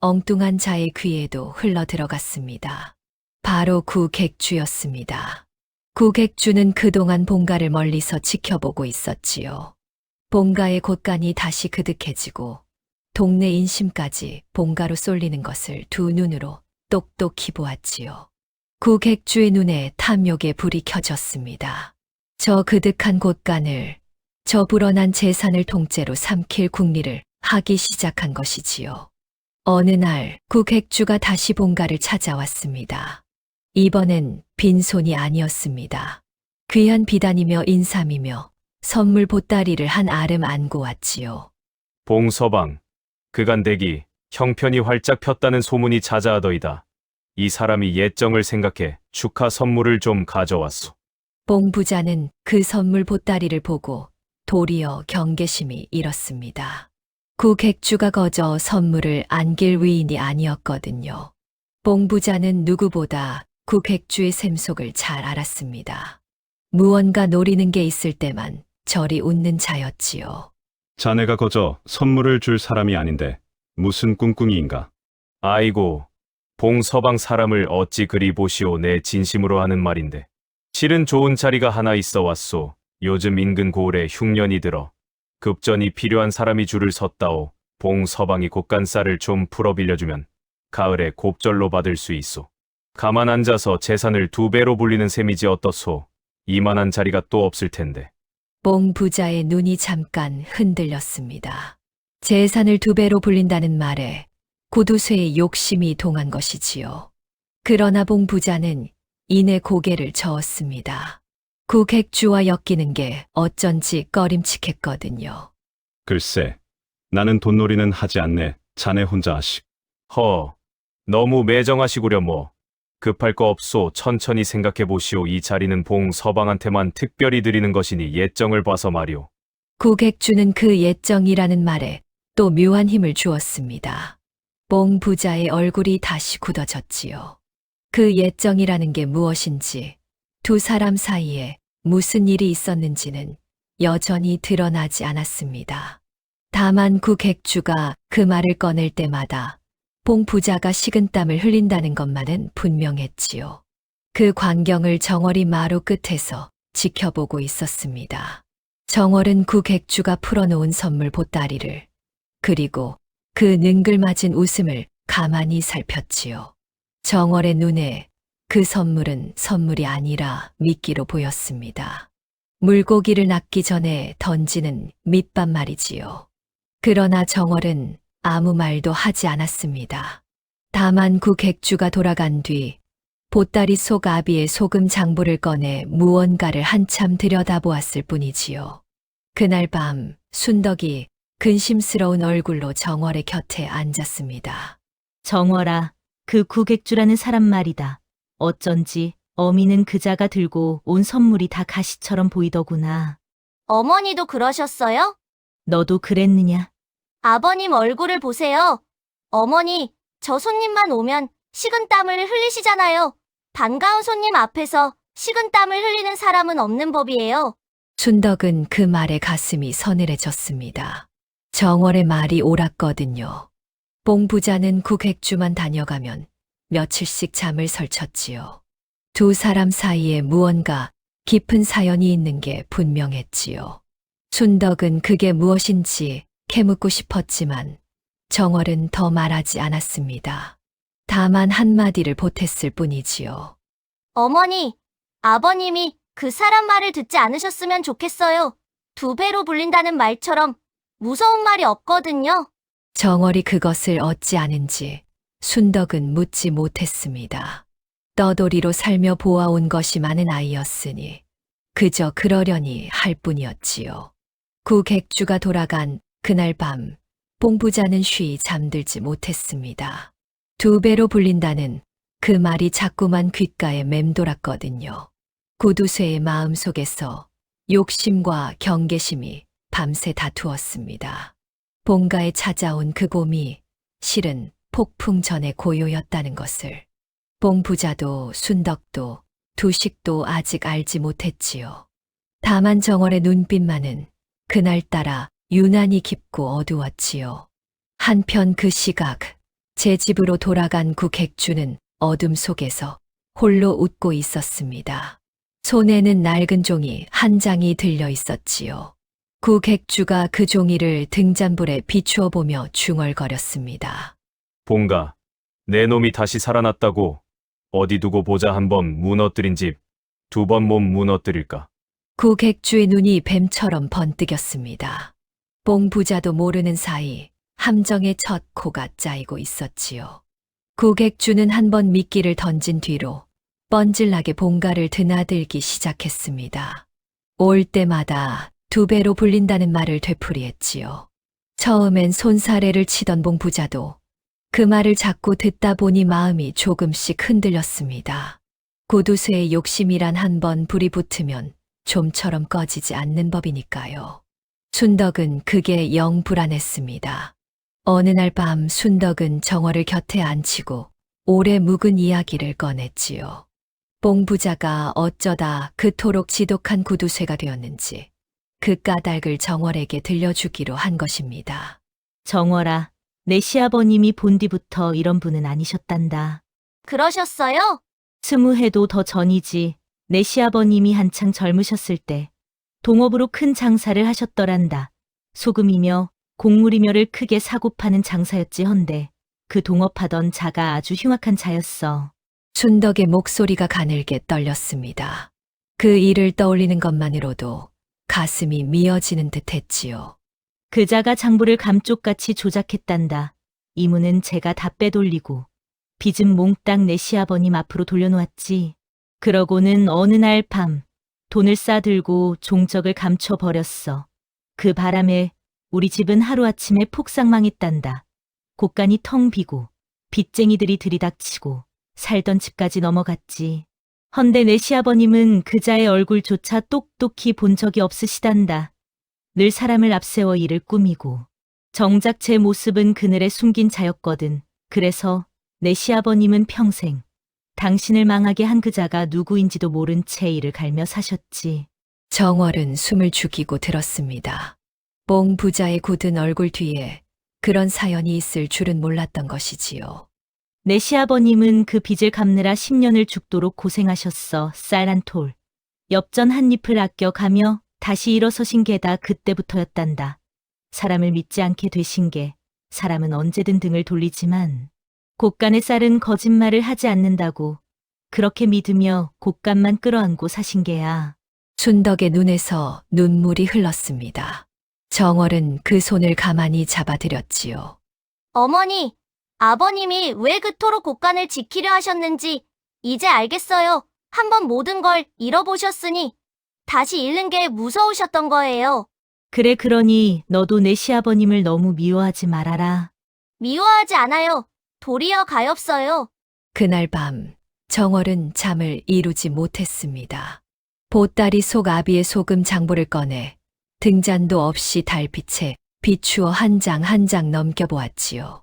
엉뚱한 자의 귀에도 흘러 들어갔습니다. 바로 구객주였습니다. 구객주는 그동안 본가를 멀리서 지켜보고 있었지요. 본가의 곳간이 다시 그득해지고 동네 인심까지 본가로 쏠리는 것을 두 눈으로 똑똑히 보았지요. 구객주의 눈에 탐욕의 불이 켜졌습니다. 저 그득한 곳간을, 저 불어난 재산을 통째로 삼킬 궁리를 하기 시작한 것이지요. 어느 날 구객주가 다시 본가를 찾아왔습니다. 이번엔 빈손이 아니었습니다. 귀한 비단이며 인삼이며 선물 보따리를 한 아름 안고 왔지요. 봉서방, 그간 댁이 형편이 활짝 폈다는 소문이 자자하더이다. 이 사람이 옛정을 생각해 축하 선물을 좀 가져왔소. 봉 부자는 그 선물 보따리를 보고 도리어 경계심이 일었습니다. 구객주가 거저 선물을 안길 위인이 아니었거든요. 봉 부자는 누구보다 구객주의 셈속을 잘 알았습니다. 무언가 노리는 게 있을 때만 저리 웃는 자였지요. 자네가 거저 선물을 줄 사람이 아닌데 무슨 꿍꿍이인가? 아이고, 봉서방 사람을 어찌 그리 보시오. 내 진심으로 하는 말인데. 실은 좋은 자리가 하나 있어 왔소. 요즘 인근 고을에 흉년이 들어 급전이 필요한 사람이 줄을 섰다오. 봉서방이 곳간쌀을 좀 풀어 빌려주면 가을에 곱절로 받을 수 있소. 가만 앉아서 재산을 2배로 불리는 셈이지 어떻소. 이만한 자리가 또 없을 텐데. 봉 부자의 눈이 잠깐 흔들렸습니다. 재산을 2배로 불린다는 말에 구두쇠의 욕심이 동한 것이지요. 그러나 봉 부자는 이내 고개를 저었습니다. 구객주와 엮이는 게 어쩐지 꺼림칙했거든요. 글쎄, 나는 돈놀이는 하지 않네. 자네 혼자 하시. 너무 매정하시구려 뭐. 급할 거 없소. 천천히 생각해 보시오. 이 자리는 봉 서방한테만 특별히 드리는 것이니 예정을 봐서 말이오. 국액주는 그 예정이라는 말에 또 묘한 힘을 주었습니다. 봉 부자의 얼굴이 다시 굳어졌지요. 그 예정이라는 게 무엇인지, 두 사람 사이에 무슨 일이 있었는지는 여전히 드러나지 않았습니다. 다만 국액주가 그 말을 꺼낼 때마다 봉 부자가 식은땀을 흘린다는 것만은 분명했지요. 그 광경을 정월이 마루 끝에서 지켜보고 있었습니다. 정월은 국액주가 풀어놓은 선물 보따리를, 그리고 그 능글맞은 웃음을 가만히 살폈지요. 정월의 눈에 그 선물은 선물이 아니라 미끼로 보였습니다. 물고기를 낚기 전에 던지는 밑밥 말이지요. 그러나 정월은 아무 말도 하지 않았습니다. 다만 국액주가 돌아간 뒤 보따리 속 아비의 소금 장부를 꺼내 무언가를 한참 들여다보았을 뿐이지요. 그날 밤 순덕이 근심스러운 얼굴로 정월의 곁에 앉았습니다. 정월아, 그 국액주라는 사람 말이다. 어쩐지 어미는 그자가 들고 온 선물이 다 가시처럼 보이더구나. 어머니도 그러셨어요? 너도 그랬느냐? 아버님 얼굴을 보세요. 어머니, 저 손님만 오면 식은땀을 흘리시잖아요. 반가운 손님 앞에서 식은땀을 흘리는 사람은 없는 법이에요. 순덕은 그 말에 가슴이 서늘해졌습니다. 정월의 말이 옳았거든요. 봉 부자는 국액주만 다녀가면 며칠씩 잠을 설쳤지요. 두 사람 사이에 무언가 깊은 사연이 있는 게 분명했지요. 순덕은 그게 무엇인지 캐묻고 싶었지만 정월은 더 말하지 않았습니다. 다만 한마디를 보탰을 뿐이지요. 어머니, 아버님이 그 사람 말을 듣지 않으셨으면 좋겠어요. 두 배로 불린다는 말처럼 무서운 말이 없거든요. 정월이 그것을 얻지 않은지 순덕은 묻지 못했습니다. 떠돌이로 살며 보아온 것이 많은 아이였으니 그저 그러려니 할 뿐이었지요. 국액주가 돌아간 그날 밤 봉 부자는 쉬이 잠들지 못했습니다. 두 배로 불린다는 그 말이 자꾸만 귓가에 맴돌았거든요. 구두쇠의 마음속에서 욕심과 경계심이 밤새 다투었습니다. 본가에 찾아온 그 곰이 실은 폭풍 전의 고요였다는 것을 봉 부자도 순덕도 두식도 아직 알지 못했지요. 다만 정월의 눈빛만은 그날따라 유난히 깊고 어두웠지요. 한편 그 시각 제 집으로 돌아간 국액주는 어둠 속에서 홀로 웃고 있었습니다. 손에는 낡은 종이 한 장이 들려 있었지요. 국액주가 그 종이를 등잔불에 비추어 보며 중얼거렸습니다. 봉가, 내 놈이 다시 살아났다고. 어디 두고 보자. 한 번 무너뜨린 집, 두 번 몸 무너뜨릴까. 국액주의 눈이 뱀처럼 번뜩였습니다. 봉 부자도 모르는 사이 함정의 첫 코가 짜이고 있었지요. 국액주는 한 번 미끼를 던진 뒤로 뻔질나게 봉가를 드나들기 시작했습니다. 올 때마다 두 배로 불린다는 말을 되풀이했지요. 처음엔 손사래를 치던 봉 부자도 그 말을 자꾸 듣다 보니 마음이 조금씩 흔들렸습니다. 구두쇠의 욕심이란 한 번 불이 붙으면 좀처럼 꺼지지 않는 법이니까요. 순덕은 그게 영 불안했습니다. 어느 날 밤 순덕은 정월을 곁에 앉히고 오래 묵은 이야기를 꺼냈지요. 봉 부자가 어쩌다 그토록 지독한 구두쇠가 되었는지 그 까닭을 정월에게 들려주기로 한 것입니다. 정월아, 내 시아버님이 본디부터 이런 분은 아니셨단다. 그러셨어요? 20해도 더 전이지. 내 시아버님이 한창 젊으셨을 때 동업으로 큰 장사를 하셨더란다. 소금이며 곡물이며를 크게 사고 파는 장사였지 헌데 그 동업하던 자가 아주 흉악한 자였어. 순덕의 목소리가 가늘게 떨렸습니다. 그 일을 떠올리는 것만으로도 가슴이 미어지는 듯 했지요. 그 자가 장부를 감쪽같이 조작했단다. 이문은 제가 다 빼돌리고 빚은 몽땅 내 시아버님 앞으로 돌려놓았지. 그러고는 어느 날 밤 돈을 싸들고 종적을 감춰버렸어. 그 바람에 우리 집은 하루아침에 폭삭망했단다. 곳간이 텅 비고 빚쟁이들이 들이닥치고 살던 집까지 넘어갔지. 헌데 내 시아버님은 그자의 얼굴조차 똑똑히 본 적이 없으시단다. 늘 사람을 앞세워 일을 꾸미고. 정작 제 모습은 그늘에 숨긴 자였거든. 그래서 내 시아버님은 평생 당신을 망하게 한 그자가 누구인지도 모른 채 이를 갈며 사셨지. 정월은 숨을 죽이고 들었습니다. 뽕 부자의 굳은 얼굴 뒤에 그런 사연이 있을 줄은 몰랐던 것이지요. 내 시아버님은 그 빚을 갚느라 10년을 죽도록 고생하셨어. 쌀 한 톨, 엽전 한 잎을 아껴 가며 다시 일어서신 게 다 그때부터였단다. 사람을 믿지 않게 되신 게 사람은 언제든 등을 돌리지만 곶간의 쌀은 거짓말을 하지 않는다고 그렇게 믿으며 곶간만 끌어안고 사신 게야. 순덕의 눈에서 눈물이 흘렀습니다. 정월은 그 손을 가만히 잡아들였지요. 어머니, 아버님이 왜 그토록 곶간을 지키려 하셨는지 이제 알겠어요. 한번 모든 걸 잃어보셨으니 다시 잃는 게 무서우셨던 거예요. 그래 그러니 너도 내 시아버님을 너무 미워하지 말아라. 미워하지 않아요. 도리어 가엾어요. 그날 밤 정월은 잠을 이루지 못했습니다. 보따리 속 아비의 소금 장보를 꺼내 등잔도 없이 달빛에 비추어 한 장 한 장 넘겨보았지요.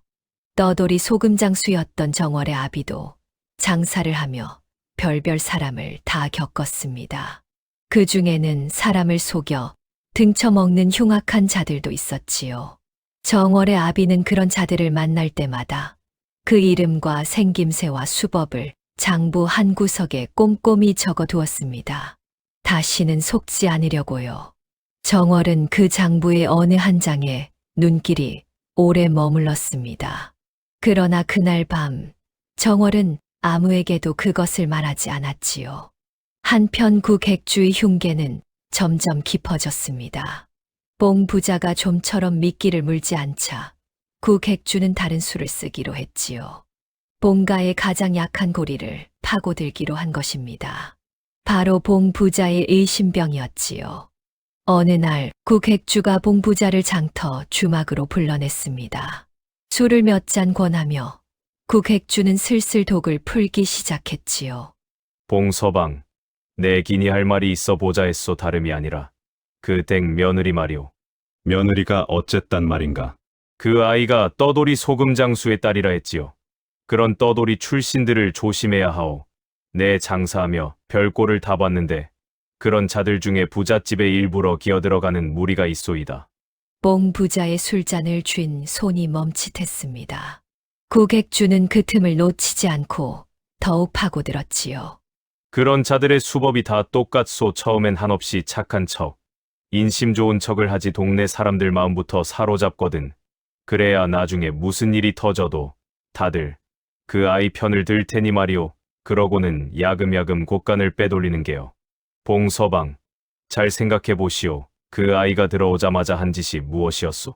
떠돌이 소금장수였던 정월의 아비도 장사를 하며 별별 사람을 다 겪었습니다. 그 중에는 사람을 속여 등쳐먹는 흉악한 자들도 있었지요. 정월의 아비는 그런 자들을 만날 때마다 그 이름과 생김새와 수법을 장부 한 구석에 꼼꼼히 적어두었습니다. 다시는 속지 않으려고요. 정월은 그 장부의 어느 한 장에 눈길이 오래 머물렀습니다. 그러나 그날 밤 정월은 아무에게도 그것을 말하지 않았지요. 한편 구 객주의 흉계는 점점 깊어졌습니다. 뽕 부자가 좀처럼 미끼를 물지 않자 구 객주는 다른 수를 쓰기로 했지요. 봉가의 가장 약한 고리를 파고들기로 한 것입니다. 바로 봉 부자의 의심병이었지요. 어느 날 구 객주가 봉 부자를 장터 주막으로 불러냈습니다. 술을 몇 잔 권하며 구 객주는 슬슬 독을 풀기 시작했지요. 봉서방, 내 기니 할 말이 있어 보자 했소. 다름이 아니라 그 댁 며느리 말이오. 며느리가 어쨌단 말인가? 그 아이가 떠돌이 소금장수의 딸이라 했지요. 그런 떠돌이 출신들을 조심해야 하오. 내 장사하며 별꼴을 다 봤는데 그런 자들 중에 부잣집에 일부러 기어들어가는 무리가 있소이다. 뽕 부자의 술잔을 쥔 손이 멈칫했습니다. 구 객주는 그 틈을 놓치지 않고 더욱 파고들었지요. 그런 자들의 수법이 다 똑같소. 처음엔 한없이 착한 척, 인심 좋은 척을 하지 동네 사람들 마음부터 사로잡거든. 그래야 나중에 무슨 일이 터져도 다들 그 아이 편을 들 테니 말이오. 그러고는 야금야금 곶간을 빼돌리는 게요. 봉서방, 잘 생각해 보시오. 그 아이가 들어오자마자 한 짓이 무엇이었소?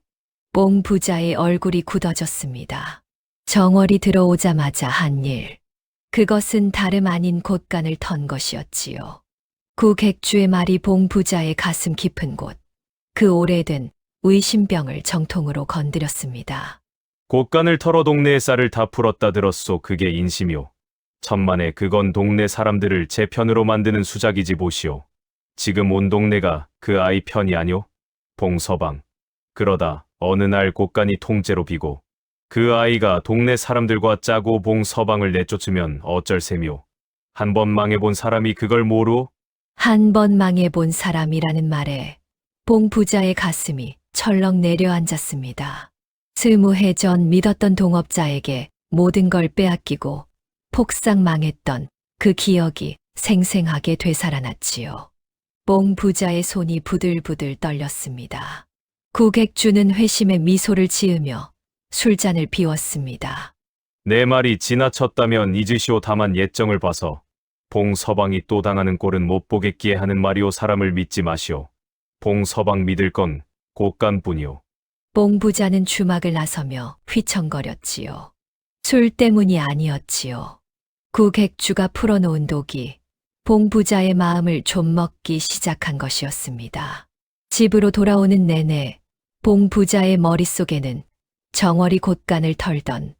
뽕 부자의 얼굴이 굳어졌습니다. 정월이 들어오자마자 한 일. 그것은 다름 아닌 곶간을 턴 것이었지요. 구 객주의 말이 봉 부자의 가슴 깊은 곳, 그 오래된 의심병을 정통으로 건드렸습니다. 곶간을 털어 동네의 쌀을 다 풀었다 들었소. 그게 인심이오. 천만에 그건 동네 사람들을 제 편으로 만드는 수작이지 보시오. 지금 온 동네가 그 아이 편이 아니오? 봉서방. 그러다 어느 날 곶간이 통째로 비고 그 아이가 동네 사람들과 짜고 봉서방을 내쫓으면 어쩔 셈이오. 한 번 망해본 사람이 그걸 모르오? 한 번 망해본 사람이라는 말에 봉 부자의 가슴이 철렁 내려앉았습니다. 20해 전 믿었던 동업자에게 모든 걸 빼앗기고 폭삭 망했던 그 기억이 생생하게 되살아났지요. 뽕 부자의 손이 부들부들 떨렸습니다. 구 객주는 회심의 미소를 지으며 술잔을 비웠습니다. 내 말이 지나쳤다면 잊으시오. 다만 예정을 봐서 봉서방이 또 당하는 꼴은 못 보겠기에 하는 말이오. 사람을 믿지 마시오. 봉서방 믿을 건 곶간뿐이오. 뽕 부자는 주막을 나서며 휘청거렸지요. 술 때문이 아니었지요. 구 객주가 풀어놓은 독이 봉 부자의 마음을 좀 먹기 시작한 것이었습니다. 집으로 돌아오는 내내 봉 부자의 머릿속에는 정월이 곶간을 털던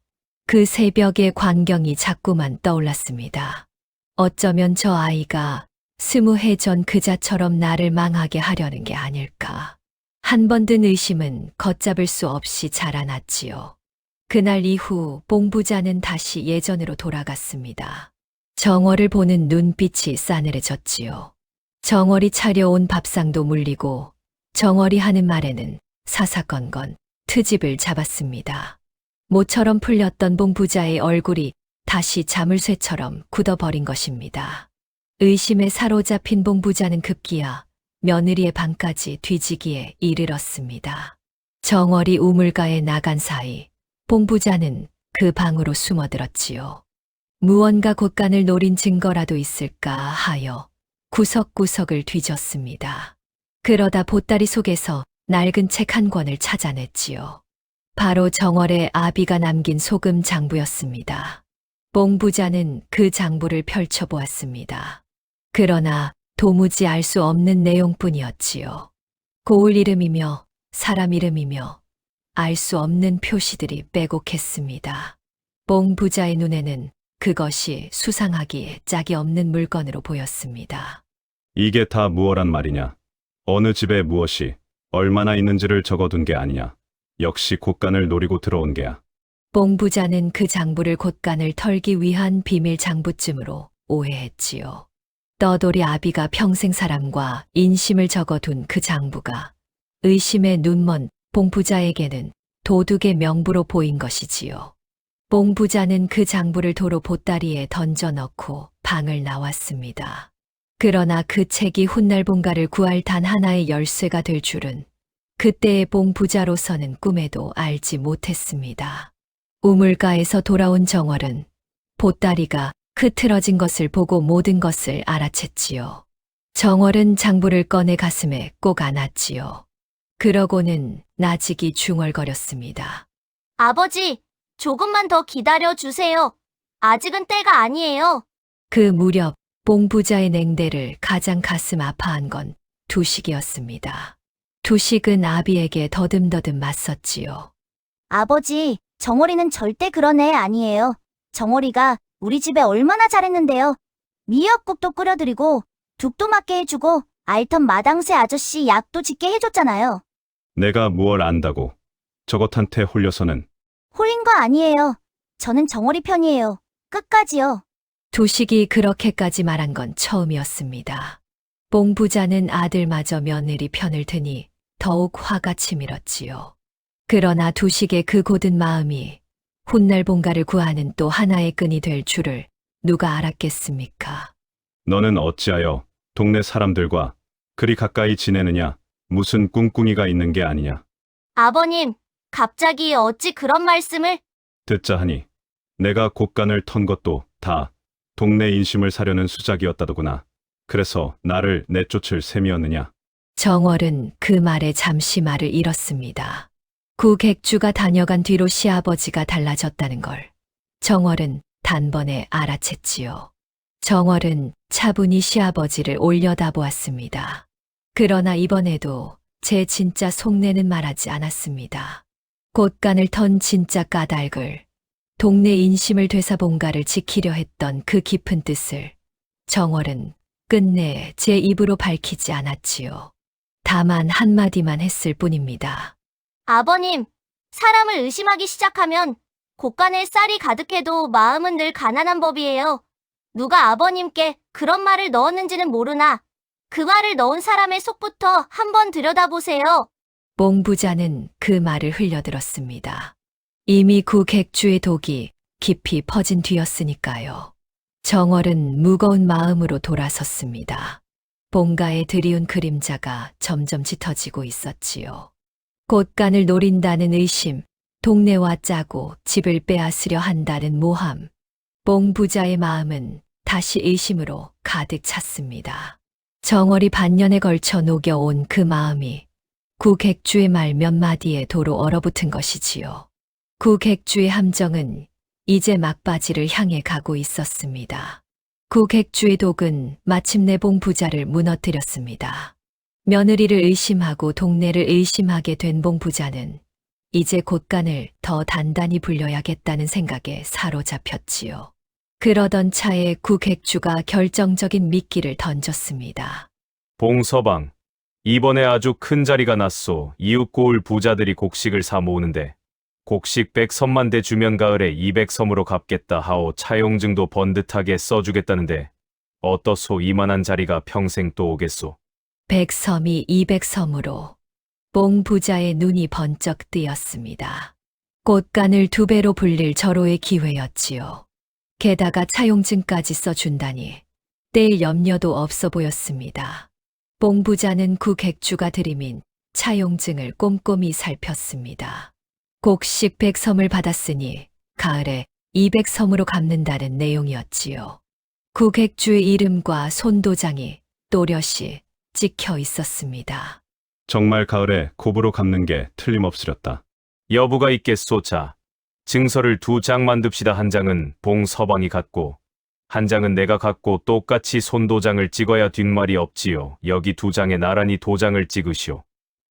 그 새벽의 광경이 자꾸만 떠올랐습니다. 어쩌면 저 아이가 20해 전 그자처럼 나를 망하게 하려는 게 아닐까. 한 번 든 의심은 걷잡을 수 없이 자라났지요. 그날 이후 봉부자는 다시 예전으로 돌아갔습니다. 정월을 보는 눈빛이 싸늘해졌지요. 정월이 차려온 밥상도 물리고 정월이 하는 말에는 사사건건 트집을 잡았습니다. 모처럼 풀렸던 봉부자의 얼굴이 다시 자물쇠처럼 굳어버린 것입니다. 의심에 사로잡힌 봉부자는 급기야 며느리의 방까지 뒤지기에 이르렀습니다. 정월이 우물가에 나간 사이 봉부자는 그 방으로 숨어들었지요. 무언가 곳간을 노린 증거라도 있을까 하여 구석구석을 뒤졌습니다. 그러다 보따리 속에서 낡은 책 한 권을 찾아냈지요. 바로 정월의 아비가 남긴 소금 장부였습니다. 봉부자는 그 장부를 펼쳐보았습니다. 그러나 도무지 알 수 없는 내용뿐이었지요. 고을 이름이며 사람 이름이며 알 수 없는 표시들이 빼곡했습니다. 봉부자의 눈에는 그것이 수상하기에 짝이 없는 물건으로 보였습니다. 이게 다 무엇란 말이냐? 어느 집에 무엇이 얼마나 있는지를 적어둔 게 아니냐? 역시 곳간을 노리고 들어온 게야. 봉부자는 그 장부를 곳간을 털기 위한 비밀 장부쯤으로 오해했지요. 떠돌이 아비가 평생 사랑과 인심을 적어둔 그 장부가 의심의 눈먼 봉부자에게는 도둑의 명부로 보인 것이지요. 봉부자는 그 장부를 도로 보따리에 던져 넣고 방을 나왔습니다. 그러나 그 책이 훗날 본가를 구할 단 하나의 열쇠가 될 줄은 그때의 봉부자로서는 꿈에도 알지 못했습니다. 우물가에서 돌아온 정월은 보따리가 흐트러진 것을 보고 모든 것을 알아챘지요. 정월은 장부를 꺼내 가슴에 꼭 안았지요. 그러고는 나직이 중얼거렸습니다. 아버지, 조금만 더 기다려 주세요. 아직은 때가 아니에요. 그 무렵 봉부자의 냉대를 가장 가슴 아파한 건 두식이었습니다. 두식은 아비에게 더듬더듬 맞섰지요. 아버지, 정월이는 절대 그런 애 아니에요. 정월이가 우리 집에 얼마나 잘했는데요. 미역국도 끓여드리고 죽도 맞게 해주고 알턴 마당새 아저씨 약도 짓게 해줬잖아요. 내가 무얼 안다고. 저것한테 홀려서는. 홀린 거 아니에요. 저는 정월이 편이에요. 끝까지요. 두식이 그렇게까지 말한 건 처음이었습니다. 봉부자는 아들마저 며느리 편을 드니 더욱 화가 치밀었지요. 그러나 두식의 그 고든 마음이 훗날 본가를 구하는 또 하나의 끈이 될 줄을 누가 알았겠습니까? 너는 어찌하여 동네 사람들과 그리 가까이 지내느냐? 무슨 꿍꿍이가 있는 게 아니냐? 아버님, 갑자기 어찌 그런 말씀을? 듣자 하니 내가 곳간을 턴 것도 다 동네 인심을 사려는 수작이었다더구나. 그래서 나를 내쫓을 셈이었느냐? 정월은 그 말에 잠시 말을 잃었습니다. 구객주가 다녀간 뒤로 시아버지가 달라졌다는 걸 정월은 단번에 알아챘지요. 정월은 차분히 시아버지를 올려다보았습니다. 그러나 이번에도 제 진짜 속내는 말하지 않았습니다. 곳간을 턴 진짜 까닭을, 동네 인심을 되사본가를 지키려 했던 그 깊은 뜻을 정월은 끝내 제 입으로 밝히지 않았지요. 다만 한마디만 했을 뿐입니다. 아버님, 사람을 의심하기 시작하면 곳간에 쌀이 가득해도 마음은 늘 가난한 법이에요. 누가 아버님께 그런 말을 넣었는지는 모르나 그 말을 넣은 사람의 속부터 한번 들여다보세요. 봉부자는 그 말을 흘려들었습니다. 이미 구객주의 독이 깊이 퍼진 뒤였으니까요. 정월은 무거운 마음으로 돌아섰습니다. 본가에 드리운 그림자가 점점 짙어지고 있었지요. 곳간을 노린다는 의심, 동네와 짜고 집을 빼앗으려 한다는 모함. 봉부자의 마음은 다시 의심으로 가득 찼습니다. 정월이 반년에 걸쳐 녹여온 그 마음이 구객주의 말 몇 마디에 도로 얼어붙은 것이지요. 구객주의 함정은 이제 막바지를 향해 가고 있었습니다. 구객주의 독은 마침내 봉부자를 무너뜨렸습니다. 며느리를 의심하고 동네를 의심하게 된 봉부자는 이제 곳간을 더 단단히 불려야겠다는 생각에 사로잡혔지요. 그러던 차에 국객주가 결정적인 미끼를 던졌습니다. 봉서방, 이번에 아주 큰 자리가 났소. 이웃 고을 부자들이 곡식을 사 모으는데 곡식 100섬만 대 주면 가을에 200섬으로 갚겠다 하오. 차용증도 번듯하게 써주겠다는데 어떠소? 이만한 자리가 평생 또 오겠소? 100섬이 200섬으로 봉 부자의 눈이 번쩍 뜨였습니다. 곳간을 2배로 불릴 절호의 기회였지요. 게다가 차용증까지 써준다니 뗄 염려도 없어 보였습니다. 봉 부자는 국객주가 들이민 차용증을 꼼꼼히 살폈습니다. 곡식 100섬을 받았으니 가을에 200섬으로 갚는다는 내용이었지요. 국객주의 이름과 손도장이 또렷이 찍혀 있었습니다. 정말 가을에 곱으로 갚는 게 틀림없으렸다. 여부가 있겠소. 자, 증서를 2장 만듭시다. 한 장은 봉서방이 갖고 한 장은 내가 갖고 똑같이 손도장을 찍어야 뒷말이 없지요. 여기 2장에 나란히 도장을 찍으시오.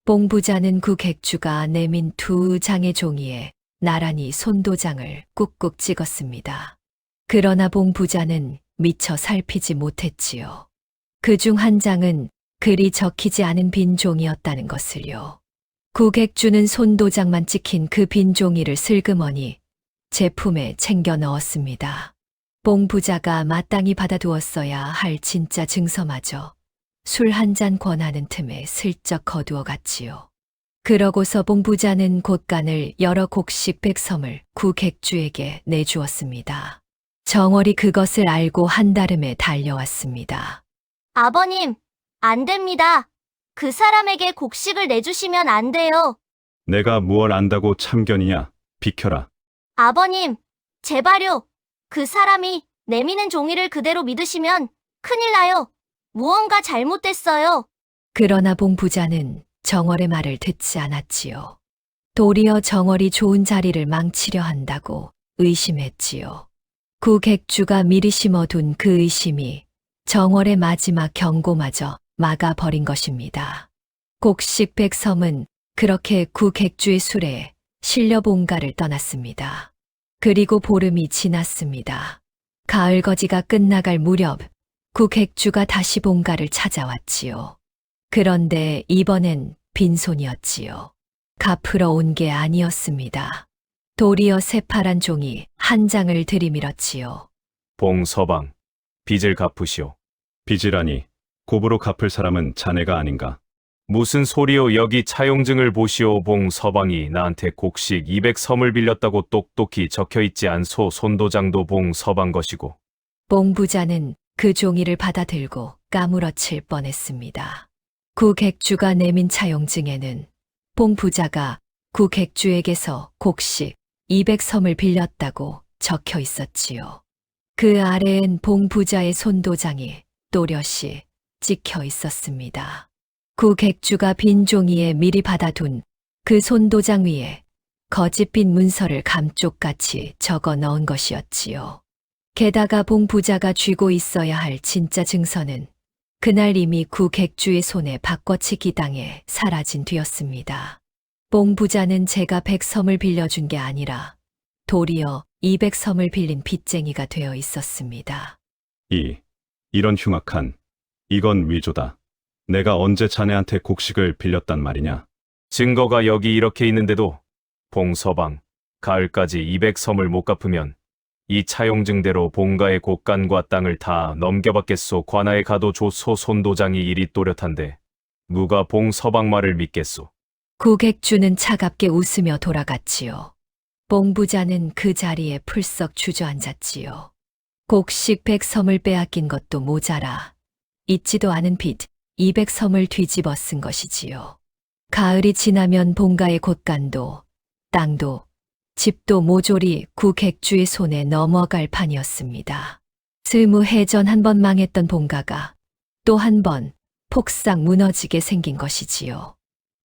봉 부자는 국객주가 내민 2장의 종이에 나란히 손도장을 꾹꾹 찍었습니다. 그러나 봉 부자는 미처 살피지 못했지요. 그중 한 장은 글이 적히지 않은 빈 종이었다는 것을요. 국객주는 손도장만 찍힌 그 빈 종이를 슬그머니 제품에 챙겨 넣었습니다. 봉 부자가 마땅히 받아두었어야 할 진짜 증서마저 술 한 잔 권하는 틈에 슬쩍 거두어 갔지요. 그러고서 봉 부자는 곳간을 여러 곡식 100섬을 국객주에게 내주었습니다. 정월이 그것을 알고 한달음에 달려왔습니다. 아버님, 안 됩니다. 그 사람에게 곡식을 내주시면 안 돼요. 내가 무얼 안다고 참견이냐? 비켜라. 아버님, 제발요. 그 사람이 내미는 종이를 그대로 믿으시면 큰일 나요. 무언가 잘못됐어요. 그러나 봉 부자는 정월의 말을 듣지 않았지요. 도리어 정월이 좋은 자리를 망치려 한다고 의심했지요. 국객주가 미리 심어둔 그 의심이 정월의 마지막 경고마저 막아버린 것입니다. 곡식 100섬은 그렇게 국객주의 수레에 실려 본가를 떠났습니다. 그리고 보름이 지났습니다. 가을 거지가 끝나갈 무렵 국객주가 다시 본가를 찾아왔지요. 그런데 이번엔 빈손이었지요. 갚으러 온 게 아니었습니다. 도리어 새파란 종이 한 장을 들이밀었지요. 봉서방, 빚을 갚으시오. 빚이라니 곱으로 갚을 사람은 자네가 아닌가? 무슨 소리요? 여기 차용증을 보시오. 봉서방이 나한테 곡식 200섬을 빌렸다고 똑똑히 적혀있지 않소. 손도장도 봉서방 것이고. 봉 부자는 그 종이를 받아들고 까무러칠 뻔했습니다. 국객주가 내민 차용증에는 봉 부자가 국객주에게서 곡식 200섬을 빌렸다고 적혀 있었지요. 그 아래엔 봉 부자의 손도장이 또렷이 찍혀 있었습니다. 국객주가 빈 종이에 미리 받아둔 그 손도장 위에 거짓빛 문서를 감쪽같이 적어 넣은 것이었지요. 게다가 봉 부자가 쥐고 있어야 할 진짜 증서는 그날 이미 국객주의 손에 바꿔치기 당해 사라진 뒤였습니다. 봉 부자는 제가 100섬을 빌려준 게 아니라 도리어 200섬을 빌린 빚쟁이가 되어 있었습니다. 이런 흉악한, 이건 위조다. 내가 언제 자네한테 곡식을 빌렸단 말이냐? 증거가 여기 이렇게 있는데도 봉서방, 가을까지 200섬을 못 갚으면 이 차용증대로 본가의 곳간과 땅을 다 넘겨받겠소. 관아에 가도 좋소. 손도장이 이리 또렷한데 누가 봉서방 말을 믿겠소? 국객주는 차갑게 웃으며 돌아갔지요. 봉 부자는 그 자리에 풀썩 주저앉았지요. 곡식 100섬을 빼앗긴 것도 모자라 있지도 않은 빚 200섬을 뒤집어 쓴 것이지요. 가을이 지나면 본가의 곳간도 땅도 집도 모조리 국객주의 손에 넘어갈 판이었습니다. 20해 전 한 번 망했던 본가가 또 한 번 폭삭 무너지게 생긴 것이지요.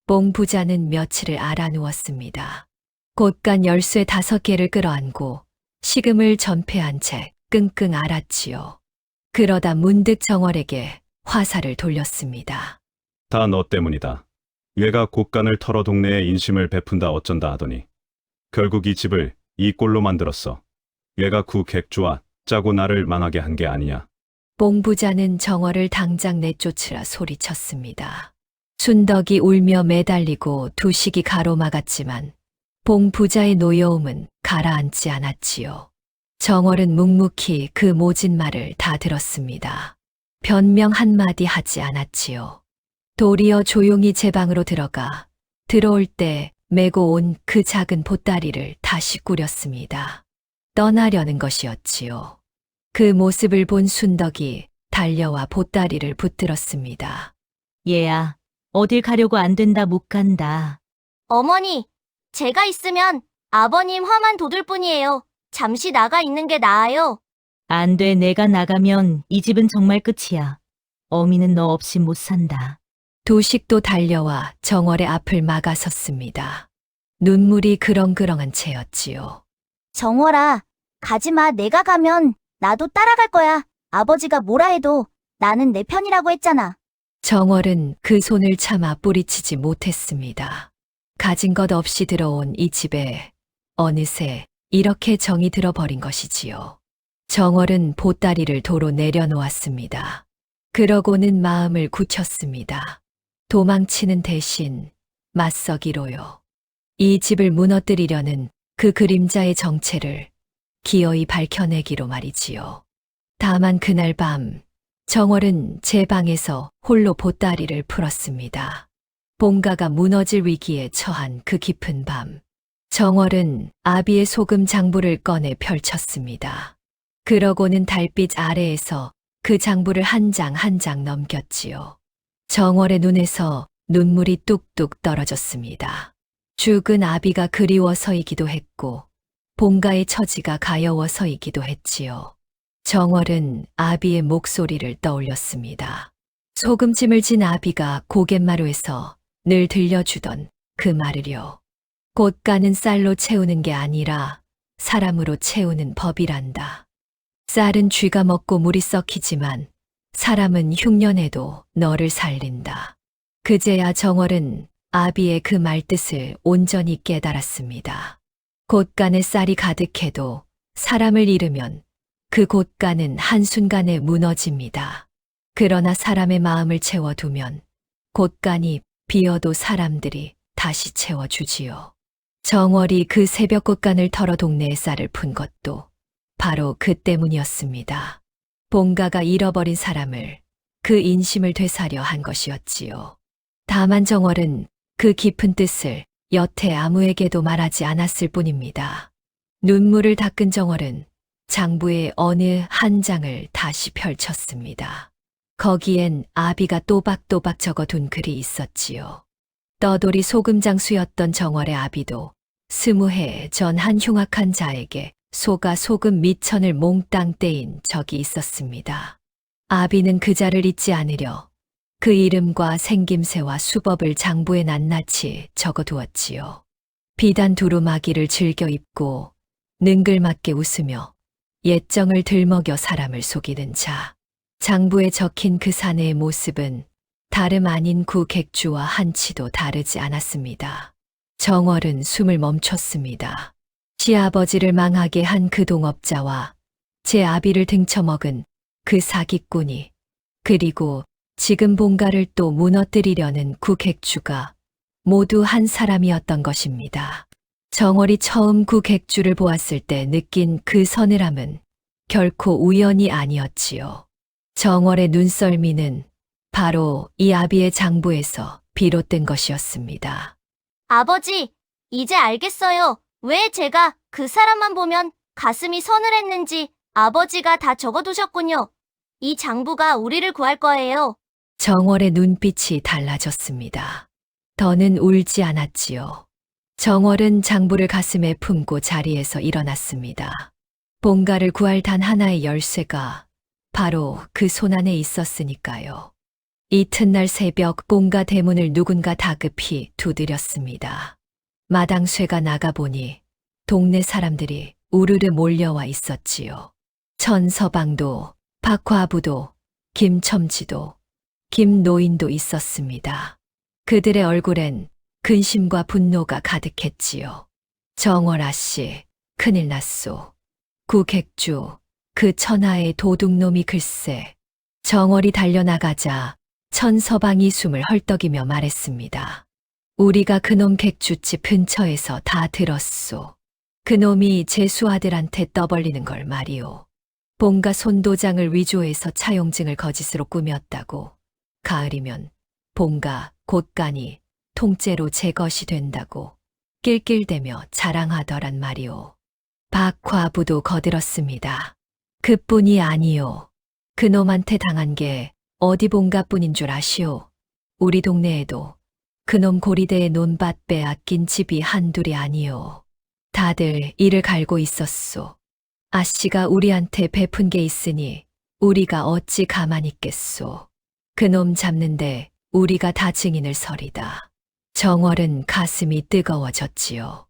봉 부자는 며칠을 알아누웠습니다. 곳간 열쇠 5개를 끌어안고 식음을 전폐한 채 끙끙 앓았지요. 그러다 문득 정월에게 화살을 돌렸습니다. 다 너 때문이다. 얘가 곳간을 털어 동네에 인심을 베푼다 어쩐다 하더니 결국 이 집을 이 꼴로 만들었어. 얘가 구 객주와 짜고 나를 망하게 한 게 아니냐. 봉부자는 정월을 당장 내쫓으라 소리쳤습니다. 순덕이 울며 매달리고 두식이 가로막았지만 봉부자의 노여움은 가라앉지 않았지요. 정월은 묵묵히 그 모진 말을 다 들었습니다. 변명 한마디 하지 않았지요. 도리어 조용히 제 방으로 들어가 들어올 때 메고 온 그 작은 보따리를 다시 꾸렸습니다. 떠나려는 것이었지요. 그 모습을 본 순덕이 달려와 보따리를 붙들었습니다. 얘야, 어딜 가려고 안 된다 못 간다. 어머니, 제가 있으면 아버님 화만 돋을 뿐이에요. 잠시 나가 있는 게 나아요. 안 돼, 내가 나가면 이 집은 정말 끝이야. 어미는 너 없이 못 산다. 도식도 달려와 정월의 앞을 막아섰습니다. 눈물이 그렁그렁한 채였지요. 정월아, 가지마. 내가 가면 나도 따라갈 거야. 아버지가 뭐라 해도 나는 내 편이라고 했잖아. 정월은 그 손을 참아 뿌리치지 못했습니다. 가진 것 없이 들어온 이 집에 어느새 이렇게 정이 들어버린 것이지요. 정월은 보따리를 도로 내려놓았습니다. 그러고는 마음을 굳혔습니다. 도망치는 대신 맞서기로요. 이 집을 무너뜨리려는 그 그림자의 정체를 기어이 밝혀내기로 말이지요. 다만 그날 밤 정월은 제 방에서 홀로 보따리를 풀었습니다. 본가가 무너질 위기에 처한 그 깊은 밤, 정월은 아비의 소금 장부를 꺼내 펼쳤습니다. 그러고는 달빛 아래에서 그 장부를 한 장 한 장 넘겼지요. 정월의 눈에서 눈물이 뚝뚝 떨어졌습니다. 죽은 아비가 그리워서이기도 했고 본가의 처지가 가여워서이기도 했지요. 정월은 아비의 목소리를 떠올렸습니다. 소금찜을 진 아비가 고갯마루에서 늘 들려주던 그 말을요. 곳간은 쌀로 채우는 게 아니라 사람으로 채우는 법이란다. 쌀은 쥐가 먹고 물이 썩히지만 사람은 흉년에도 너를 살린다. 그제야 정월은 아비의 그 말뜻을 온전히 깨달았습니다. 곳간에 쌀이 가득해도 사람을 잃으면 그 곳간은 한순간에 무너집니다. 그러나 사람의 마음을 채워두면 곳간이 비어도 사람들이 다시 채워주지요. 정월이 그 새벽 곳간을 털어 동네에 쌀을 푼 것도 바로 그 때문이었습니다. 본가가 잃어버린 사람을 그 인심을 되사려 한 것이었지요. 다만 정월은 그 깊은 뜻을 여태 아무에게도 말하지 않았을 뿐입니다. 눈물을 닦은 정월은 장부의 어느 한 장을 다시 펼쳤습니다. 거기엔 아비가 또박또박 적어둔 글이 있었지요. 떠돌이 소금장수였던 정월의 아비도 20해 전 한 흉악한 자에게 소가 소금 미천을 몽땅 떼인 적이 있었습니다. 아비는 그 자를 잊지 않으려 그 이름과 생김새와 수법을 장부에 낱낱이 적어두었지요. 비단 두루마기를 즐겨 입고 능글맞게 웃으며 옛정을 들먹여 사람을 속이는 자. 장부에 적힌 그 사내의 모습은 다름 아닌 구 객주와 한치도 다르지 않았습니다. 정월은 숨을 멈췄습니다. 시아버지를 망하게 한 그 동업자와 제 아비를 등쳐먹은 그 사기꾼이 그리고 지금 본가를 또 무너뜨리려는 구 객주가 모두 한 사람이었던 것입니다. 정월이 처음 구 객주를 보았을 때 느낀 그 서늘함은 결코 우연이 아니었지요. 정월의 눈썰미는 바로 이 아비의 장부에서 비롯된 것이었습니다. 아버지, 이제 알겠어요. 왜 제가 그 사람만 보면 가슴이 서늘했는지. 아버지가 다 적어두셨군요. 이 장부가 우리를 구할 거예요. 정월의 눈빛이 달라졌습니다. 더는 울지 않았지요. 정월은 장부를 가슴에 품고 자리에서 일어났습니다. 본가를 구할 단 하나의 열쇠가 바로 그 손 안에 있었으니까요. 이튿날 새벽 본가 대문을 누군가 다급히 두드렸습니다. 마당쇠가 나가보니 동네 사람들이 우르르 몰려와 있었지요. 천서방도, 박화부도, 김첨지도, 김노인도 있었습니다. 그들의 얼굴엔 근심과 분노가 가득했지요. 정월아 씨, 큰일 났소. 구객주, 그 천하의 도둑놈이 글쎄. 정월이 달려나가자 천서방이 숨을 헐떡이며 말했습니다. 우리가 그놈 객주집 근처에서 다 들었소. 그놈이 제수 아들한테 떠벌리는 걸 말이오. 본가 손도장을 위조해서 차용증을 거짓으로 꾸몄다고. 가을이면 본가 곳간이 통째로 제 것이 된다고 낄낄대며 자랑하더란 말이오. 박화부도 거들었습니다. 그뿐이 아니오. 그놈한테 당한 게 어디 본가뿐인 줄 아시오. 우리 동네에도 그놈 고리대에 논밭 빼앗긴 집이 한둘이 아니오. 다들 이를 갈고 있었소. 아씨가 우리한테 베푼 게 있으니 우리가 어찌 가만히 있겠소. 그놈 잡는데 우리가 다 증인을 서리다. 정월은 가슴이 뜨거워졌지요.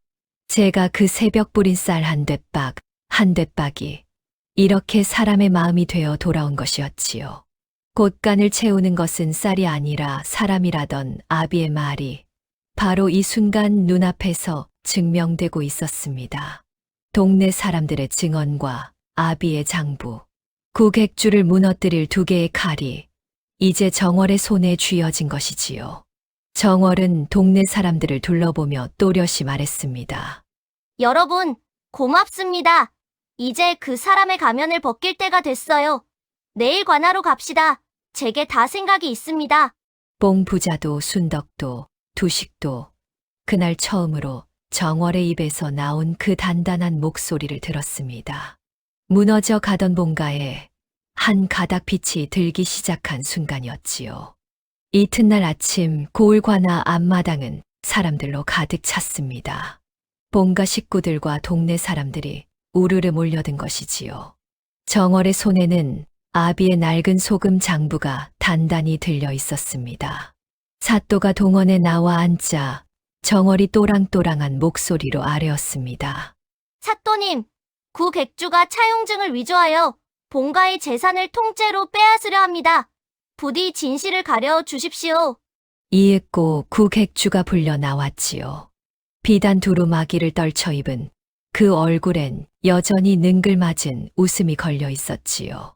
제가 그 새벽 뿌린 쌀 한 대박이 이렇게 사람의 마음이 되어 돌아온 것이었지요. 곳간을 채우는 것은 쌀이 아니라 사람이라던 아비의 말이 바로 이 순간 눈앞에서 증명되고 있었습니다. 동네 사람들의 증언과 아비의 장부, 구객주를 무너뜨릴 두 개의 칼이 이제 정월의 손에 쥐어진 것이지요. 정월은 동네 사람들을 둘러보며 또렷이 말했습니다. 여러분, 고맙습니다. 이제 그 사람의 가면을 벗길 때가 됐어요. 내일 관하로 갑시다. 제게 다 생각이 있습니다. 뽕부자도 순덕도 두식도 그날 처음으로 정월의 입에서 나온 그 단단한 목소리를 들었습니다. 무너져 가던 본가에 한 가닥 빛이 들기 시작한 순간이었지요. 이튿날 아침 고을관아 앞마당은 사람들로 가득 찼습니다. 본가 식구들과 동네 사람들이 우르르 몰려든 것이지요. 정월의 손에는 아비의 낡은 소금 장부가 단단히 들려 있었습니다. 사또가 동원에 나와 앉자 정월이 또랑또랑한 목소리로 아뢰었습니다. 사또님, 구객주가 차용증을 위조하여 본가의 재산을 통째로 빼앗으려 합니다. 부디 진실을 가려 주십시오. 이윽고 구객주가 불려 나왔지요. 비단 두루마기를 떨쳐 입은 그 얼굴엔 여전히 능글맞은 웃음이 걸려 있었지요.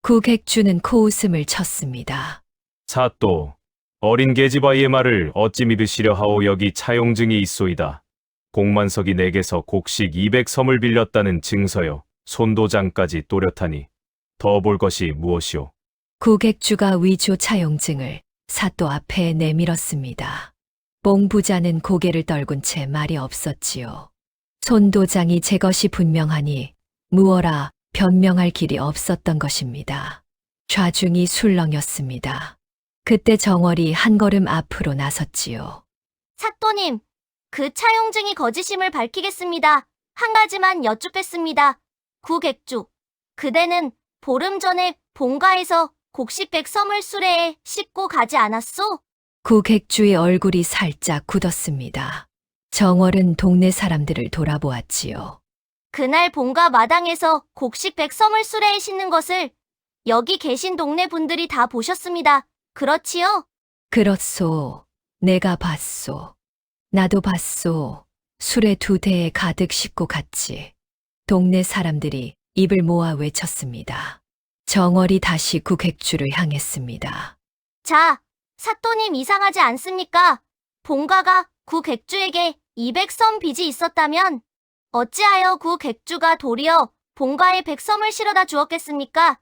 구객주는 코웃음을 쳤습니다. 사또, 어린 계집아이의 말을 어찌 믿으시려 하오. 여기 차용증이 있소이다. 공만석이 내게서 곡식 200섬을 빌렸다는 증서요. 손도장까지 또렷하니 더 볼 것이 무엇이오. 구객주가 위조 차용증을 사또 앞에 내밀었습니다. 뽕부자는 고개를 떨군 채 말이 없었지요. 손도장이 제 것이 분명하니 무어라 변명할 길이 없었던 것입니다. 좌중이 술렁였습니다. 그때 정월이 한 걸음 앞으로 나섰지요. 사또님, 그 차용증이 거짓임을 밝히겠습니다. 한 가지만 여쭙겠습니다. 구객주, 그대는 보름 전에 본가에서 곡식 100섬을 수레에 싣고 가지 않았소? 구객주의 얼굴이 살짝 굳었습니다. 정월은 동네 사람들을 돌아보았지요. 그날 본가 마당에서 곡식 100섬을 수레에 싣는 것을 여기 계신 동네 분들이 다 보셨습니다. 그렇지요? 그렇소. 내가 봤소. 나도 봤소. 수레 2대에 가득 싣고 갔지. 동네 사람들이 입을 모아 외쳤습니다. 정월이 다시 구객주를 향했습니다. 자, 사또님 이상하지 않습니까? 본가가 구객주에게 200섬 빚이 있었다면 어찌하여 구객주가 도리어 본가에 100섬을 실어다 주었겠습니까?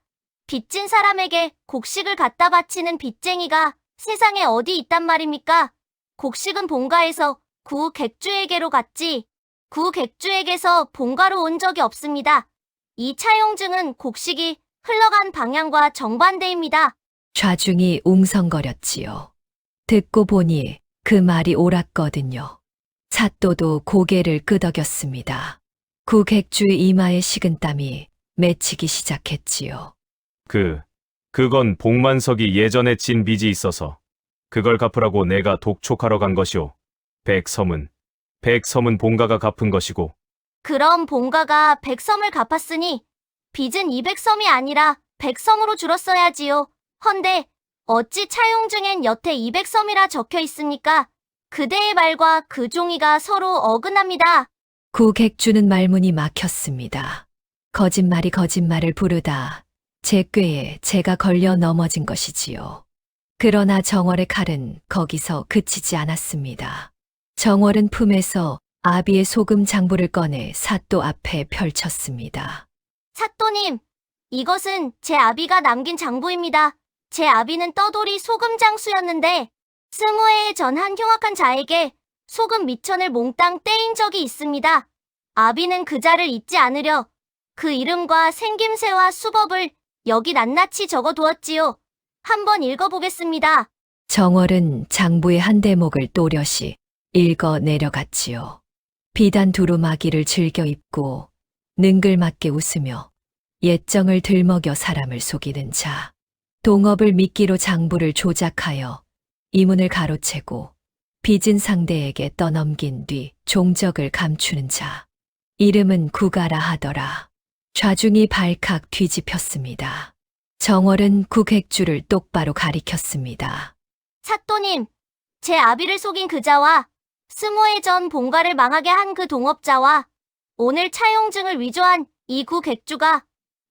빚진 사람에게 곡식을 갖다 바치는 빚쟁이가 세상에 어디 있단 말입니까? 곡식은 본가에서 구객주에게로 갔지 구객주에게서 본가로 온 적이 없습니다. 이 차용증은 곡식이 흘러간 방향과 정반대입니다. 좌중이 웅성거렸지요. 듣고 보니 그 말이 옳았거든요. 사또도 고개를 끄덕였습니다. 구객주의 이마에 식은땀이 맺히기 시작했지요. 그건 복만석이 예전에 진 빚이 있어서 그걸 갚으라고 내가 독촉하러 간 것이오. 100섬은 본가가 갚은 것이고. 그럼 본가가 100섬을 갚았으니 빚은 200섬이 아니라 100섬으로 줄었어야지요. 헌데 어찌 차용증엔 여태 200섬이라 적혀 있습니까? 그대의 말과 그 종이가 서로 어긋납니다. 구객주는 말문이 막혔습니다. 거짓말이 거짓말을 부르다 제 꾀에 제가 걸려 넘어진 것이지요. 그러나 정월의 칼은 거기서 그치지 않았습니다. 정월은 품에서 아비의 소금 장부를 꺼내 사또 앞에 펼쳤습니다. 사또님, 이것은 제 아비가 남긴 장부입니다. 제 아비는 떠돌이 소금 장수였는데 20해 전 한 흉악한 자에게 소금 미천을 몽땅 떼인 적이 있습니다. 아비는 그 자를 잊지 않으려 그 이름과 생김새와 수법을 여기 낱낱이 적어두었지요. 한번 읽어보겠습니다. 정월은 장부의 한 대목을 또렷이 읽어 내려갔지요. 비단 두루마기를 즐겨 입고 능글맞게 웃으며 옛정을 들먹여 사람을 속이는 자. 동업을 미끼로 장부를 조작하여 이문을 가로채고 빚은 상대에게 떠넘긴 뒤 종적을 감추는 자. 이름은 구가라 하더라. 좌중이 발칵 뒤집혔습니다. 정월은 구객주를 똑바로 가리켰습니다. 사또님, 제 아비를 속인 그 자와 20해 전 본가를 망하게 한 그 동업자와 오늘 차용증을 위조한 이 구객주가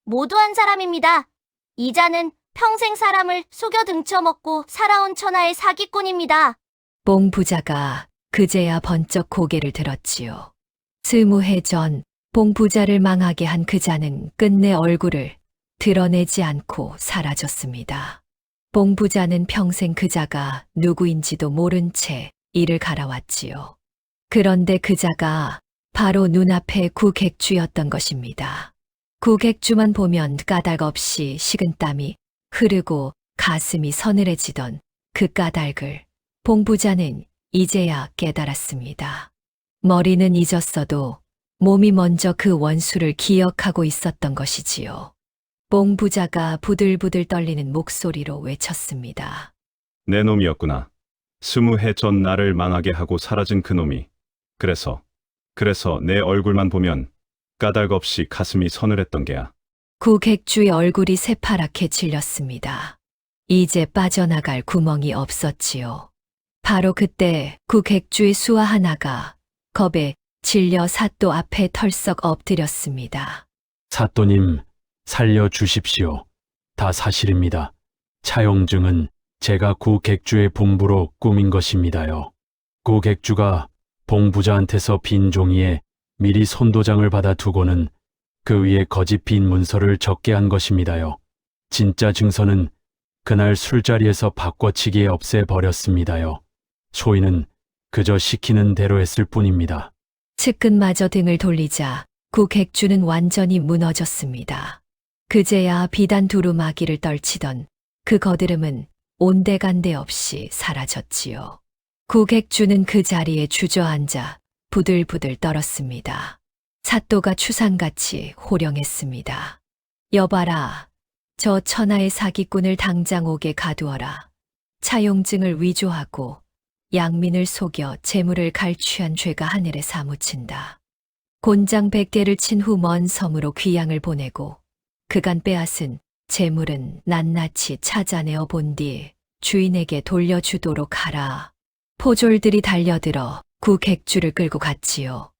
모두 한 사람입니다. 이 자는 평생 사람을 속여 등쳐먹고 살아온 천하의 사기꾼입니다. 봉 부자가 그제야 번쩍 고개를 들었지요. 20해 전 봉 부자를 망하게 한 그 자는 끝내 얼굴을 드러내지 않고 사라졌습니다. 봉 부자는 평생 그 자가 누구인지도 모른 채 이를 갈아왔지요. 그런데 그 자가 바로 눈앞의 구객주였던 것입니다. 구객주만 보면 까닭 없이 식은땀이 흐르고 가슴이 서늘해지던 그 까닭을 봉 부자는 이제야 깨달았습니다. 머리는 잊었어도 몸이 먼저 그 원수를 기억하고 있었던 것이지요. 봉 부자가 부들부들 떨리는 목소리로 외쳤습니다. 내 놈이었구나. 20해 전 나를 망하게 하고 사라진 그 놈이. 그래서 내 얼굴만 보면 까닭 없이 가슴이 서늘했던 게야. 구객주의 얼굴이 새파랗게 질렸습니다. 이제 빠져나갈 구멍이 없었지요. 바로 그때 구객주의 수하 하나가 겁에 질려 사또 앞에 털썩 엎드렸습니다. 사또님, 살려주십시오. 다 사실입니다. 차용증은 제가 구객주의 분부로 꾸민 것입니다요. 구객주가 봉부자한테서 빈 종이에 미리 손도장을 받아 두고는 그 위에 거짓 빈 문서를 적게 한 것입니다요. 진짜 증서는 그날 술자리에서 바꿔치기에 없애버렸습니다요. 소인은 그저 시키는 대로 했을 뿐입니다. 측근마저 등을 돌리자 구객주는 완전히 무너졌습니다. 그제야 비단 두루마기를 떨치던 그 거드름은 온데간데 없이 사라졌지요. 구객주는 그 자리에 주저앉아 부들부들 떨었습니다. 사또가 추상같이 호령했습니다. 여봐라, 저 천하의 사기꾼을 당장 옥에 가두어라. 차용증을 위조하고 양민을 속여 재물을 갈취한 죄가 하늘에 사무친다. 곤장 100개를 친 후 먼 섬으로 귀양을 보내고 그간 빼앗은 재물은 낱낱이 찾아내어 본 뒤 주인에게 돌려주도록 하라. 포졸들이 달려들어 구객주를 끌고 갔지요.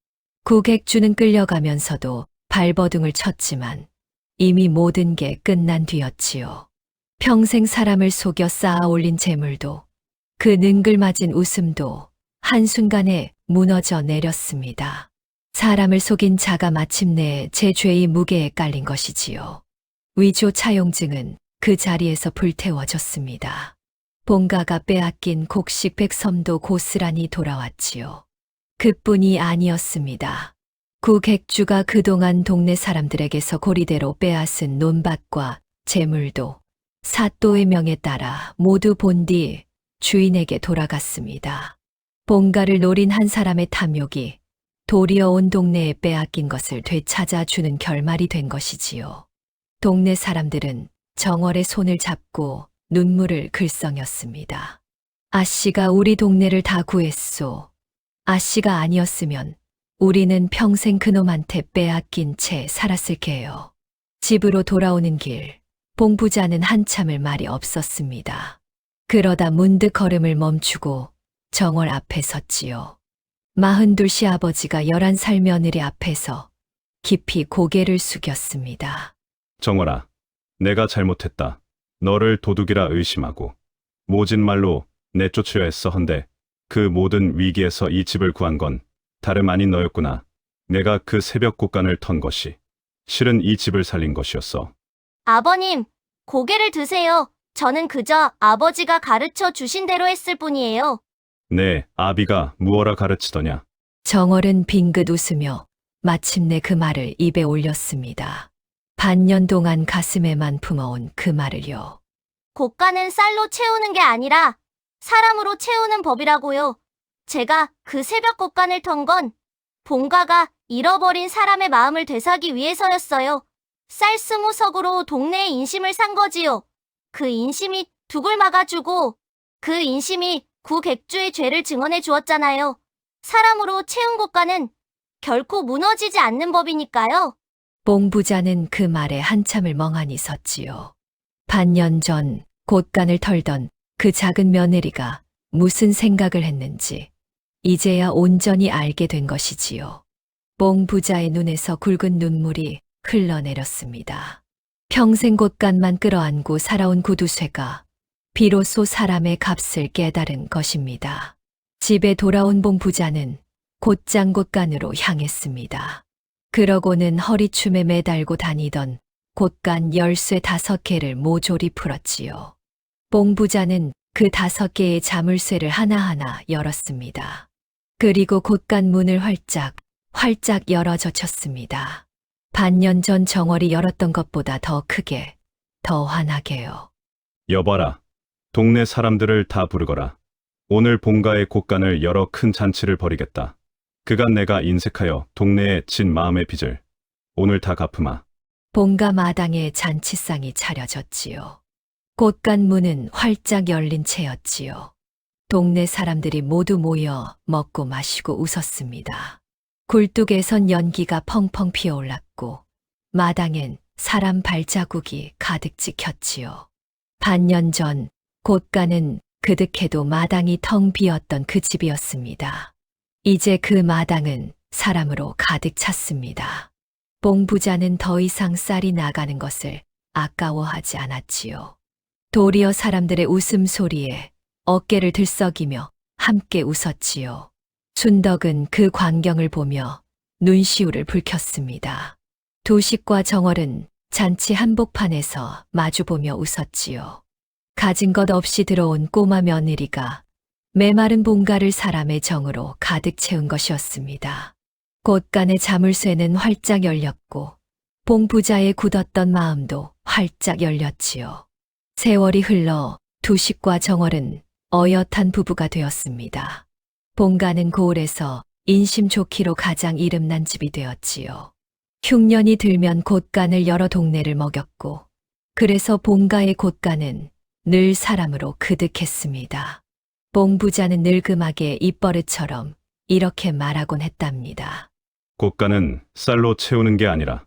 구객주는 끌려가면서도 발버둥을 쳤지만 이미 모든 게 끝난 뒤였지요. 평생 사람을 속여 쌓아 올린 재물도 그 능글맞은 웃음도 한순간에 무너져 내렸습니다. 사람을 속인 자가 마침내 제 죄의 무게에 깔린 것이지요. 위조 차용증은 그 자리에서 불태워졌습니다. 본가가 빼앗긴 곡식 100섬도 고스란히 돌아왔지요. 그뿐이 아니었습니다. 구객주가 그동안 동네 사람들에게서 고리대로 빼앗은 논밭과 재물도 사또의 명에 따라 모두 본 뒤 주인에게 돌아갔습니다. 본가를 노린 한 사람의 탐욕이 도리어 온 동네에 빼앗긴 것을 되찾아주는 결말이 된 것이지요. 동네 사람들은 정월의 손을 잡고 눈물을 글썽였습니다. 아씨가 우리 동네를 다 구했소. 아씨가 아니었으면 우리는 평생 그놈한테 빼앗긴 채 살았을 게요. 집으로 돌아오는 길, 봉 부자는 한참을 말이 없었습니다. 그러다 문득 걸음을 멈추고 정월 앞에 섰지요. 42 시아버지가 11살 며느리 앞에서 깊이 고개를 숙였습니다. 정월아, 내가 잘못했다. 너를 도둑이라 의심하고 모진 말로 내쫓으려 했어. 헌데 그 모든 위기에서 이 집을 구한 건 다름 아닌 너였구나. 내가 그 새벽 곡간을 턴 것이 실은 이 집을 살린 것이었어. 아버님, 고개를 드세요. 저는 그저 아버지가 가르쳐 주신 대로 했을 뿐이에요. 네, 아비가 무어라 가르치더냐. 정월은 빙긋 웃으며 마침내 그 말을 입에 올렸습니다. 반년 동안 가슴에만 품어온 그 말을요. 곡간은 쌀로 채우는 게 아니라 사람으로 채우는 법이라고요. 제가 그 새벽 곡간을 턴 건 본가가 잃어버린 사람의 마음을 되사기 위해서였어요. 쌀 20석으로 동네의 인심을 산 거지요. 그 인심이 둑을 막아주고 그 인심이 구객주의 죄를 증언해 주었잖아요. 사람으로 채운 곡간은 결코 무너지지 않는 법이니까요. 봉 부자는 그 말에 한참을 멍하니 섰지요. 반년 전 곡간을 털던 그 작은 며느리가 무슨 생각을 했는지 이제야 온전히 알게 된 것이지요. 봉 부자의 눈에서 굵은 눈물이 흘러내렸습니다. 평생 곳간만 끌어안고 살아온 구두쇠가 비로소 사람의 값을 깨달은 것입니다. 집에 돌아온 봉 부자는 곧장 곳간으로 향했습니다. 그러고는 허리춤에 매달고 다니던 곳간 열쇠 5개를 모조리 풀었지요. 봉 부자는 그 5개의 자물쇠를 하나하나 열었습니다. 그리고 곳간 문을 활짝 열어 젖혔습니다. 반년 전 정월이 열었던 것보다 더 크게, 더 환하게요. 여봐라, 동네 사람들을 다 부르거라. 오늘 본가의 곡간을 열어 큰 잔치를 벌이겠다. 그간 내가 인색하여 동네에 진 마음의 빚을 오늘 다 갚으마. 본가 마당에 잔치상이 차려졌지요. 곳간 문은 활짝 열린 채였지요. 동네 사람들이 모두 모여 먹고 마시고 웃었습니다. 굴뚝에선 연기가 펑펑 피어올랐고 마당엔 사람 발자국이 가득 찍혔지요. 반년 전 곳간은 그득해도 마당이 텅 비었던 그 집이었습니다. 이제 그 마당은 사람으로 가득 찼습니다. 봉 부자는 더 이상 쌀이 나가는 것을 아까워하지 않았지요. 도리어 사람들의 웃음소리에 어깨를 들썩이며 함께 웃었지요. 순덕은 그 광경을 보며 눈시울을 붉혔습니다. 도식과 정월은 잔치 한복판에서 마주보며 웃었지요. 가진 것 없이 들어온 꼬마 며느리가 메마른 본가를 사람의 정으로 가득 채운 것이었습니다. 곳간의 자물쇠는 활짝 열렸고 봉 부자의 굳었던 마음도 활짝 열렸지요. 세월이 흘러 두식과 정월은 어엿한 부부가 되었습니다. 본가는 고을에서 인심 좋기로 가장 이름난 집이 되었지요. 흉년이 들면 곳간을 여러 동네를 먹였고 그래서 본가의 곳간은 늘 사람으로 그득했습니다. 봉 부자는 늙음하게 입버릇처럼 이렇게 말하곤 했답니다. 곡간은 쌀로 채우는 게 아니라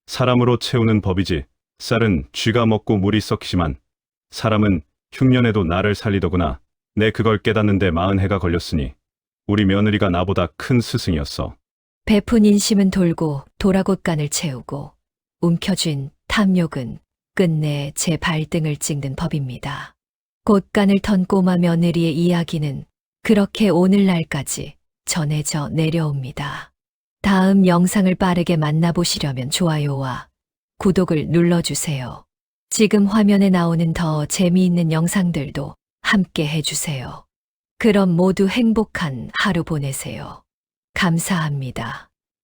사람으로 채우는 법이지. 쌀은 쥐가 먹고 물이 썩히지만 사람은 흉년에도 나를 살리더구나. 내 그걸 깨닫는데 40해가 걸렸으니 우리 며느리가 나보다 큰 스승이었어. 베푼 인심은 돌고 돌아곳간을 채우고 움켜쥔 탐욕은 끝내 제 발등을 찍는 법입니다. 곳간을 턴 꼬마 며느리의 이야기는 그렇게 오늘날까지 전해져 내려옵니다. 다음 영상을 빠르게 만나보시려면 좋아요와 구독을 눌러주세요. 지금 화면에 나오는 더 재미있는 영상들도 함께 해주세요. 그럼 모두 행복한 하루 보내세요. 감사합니다.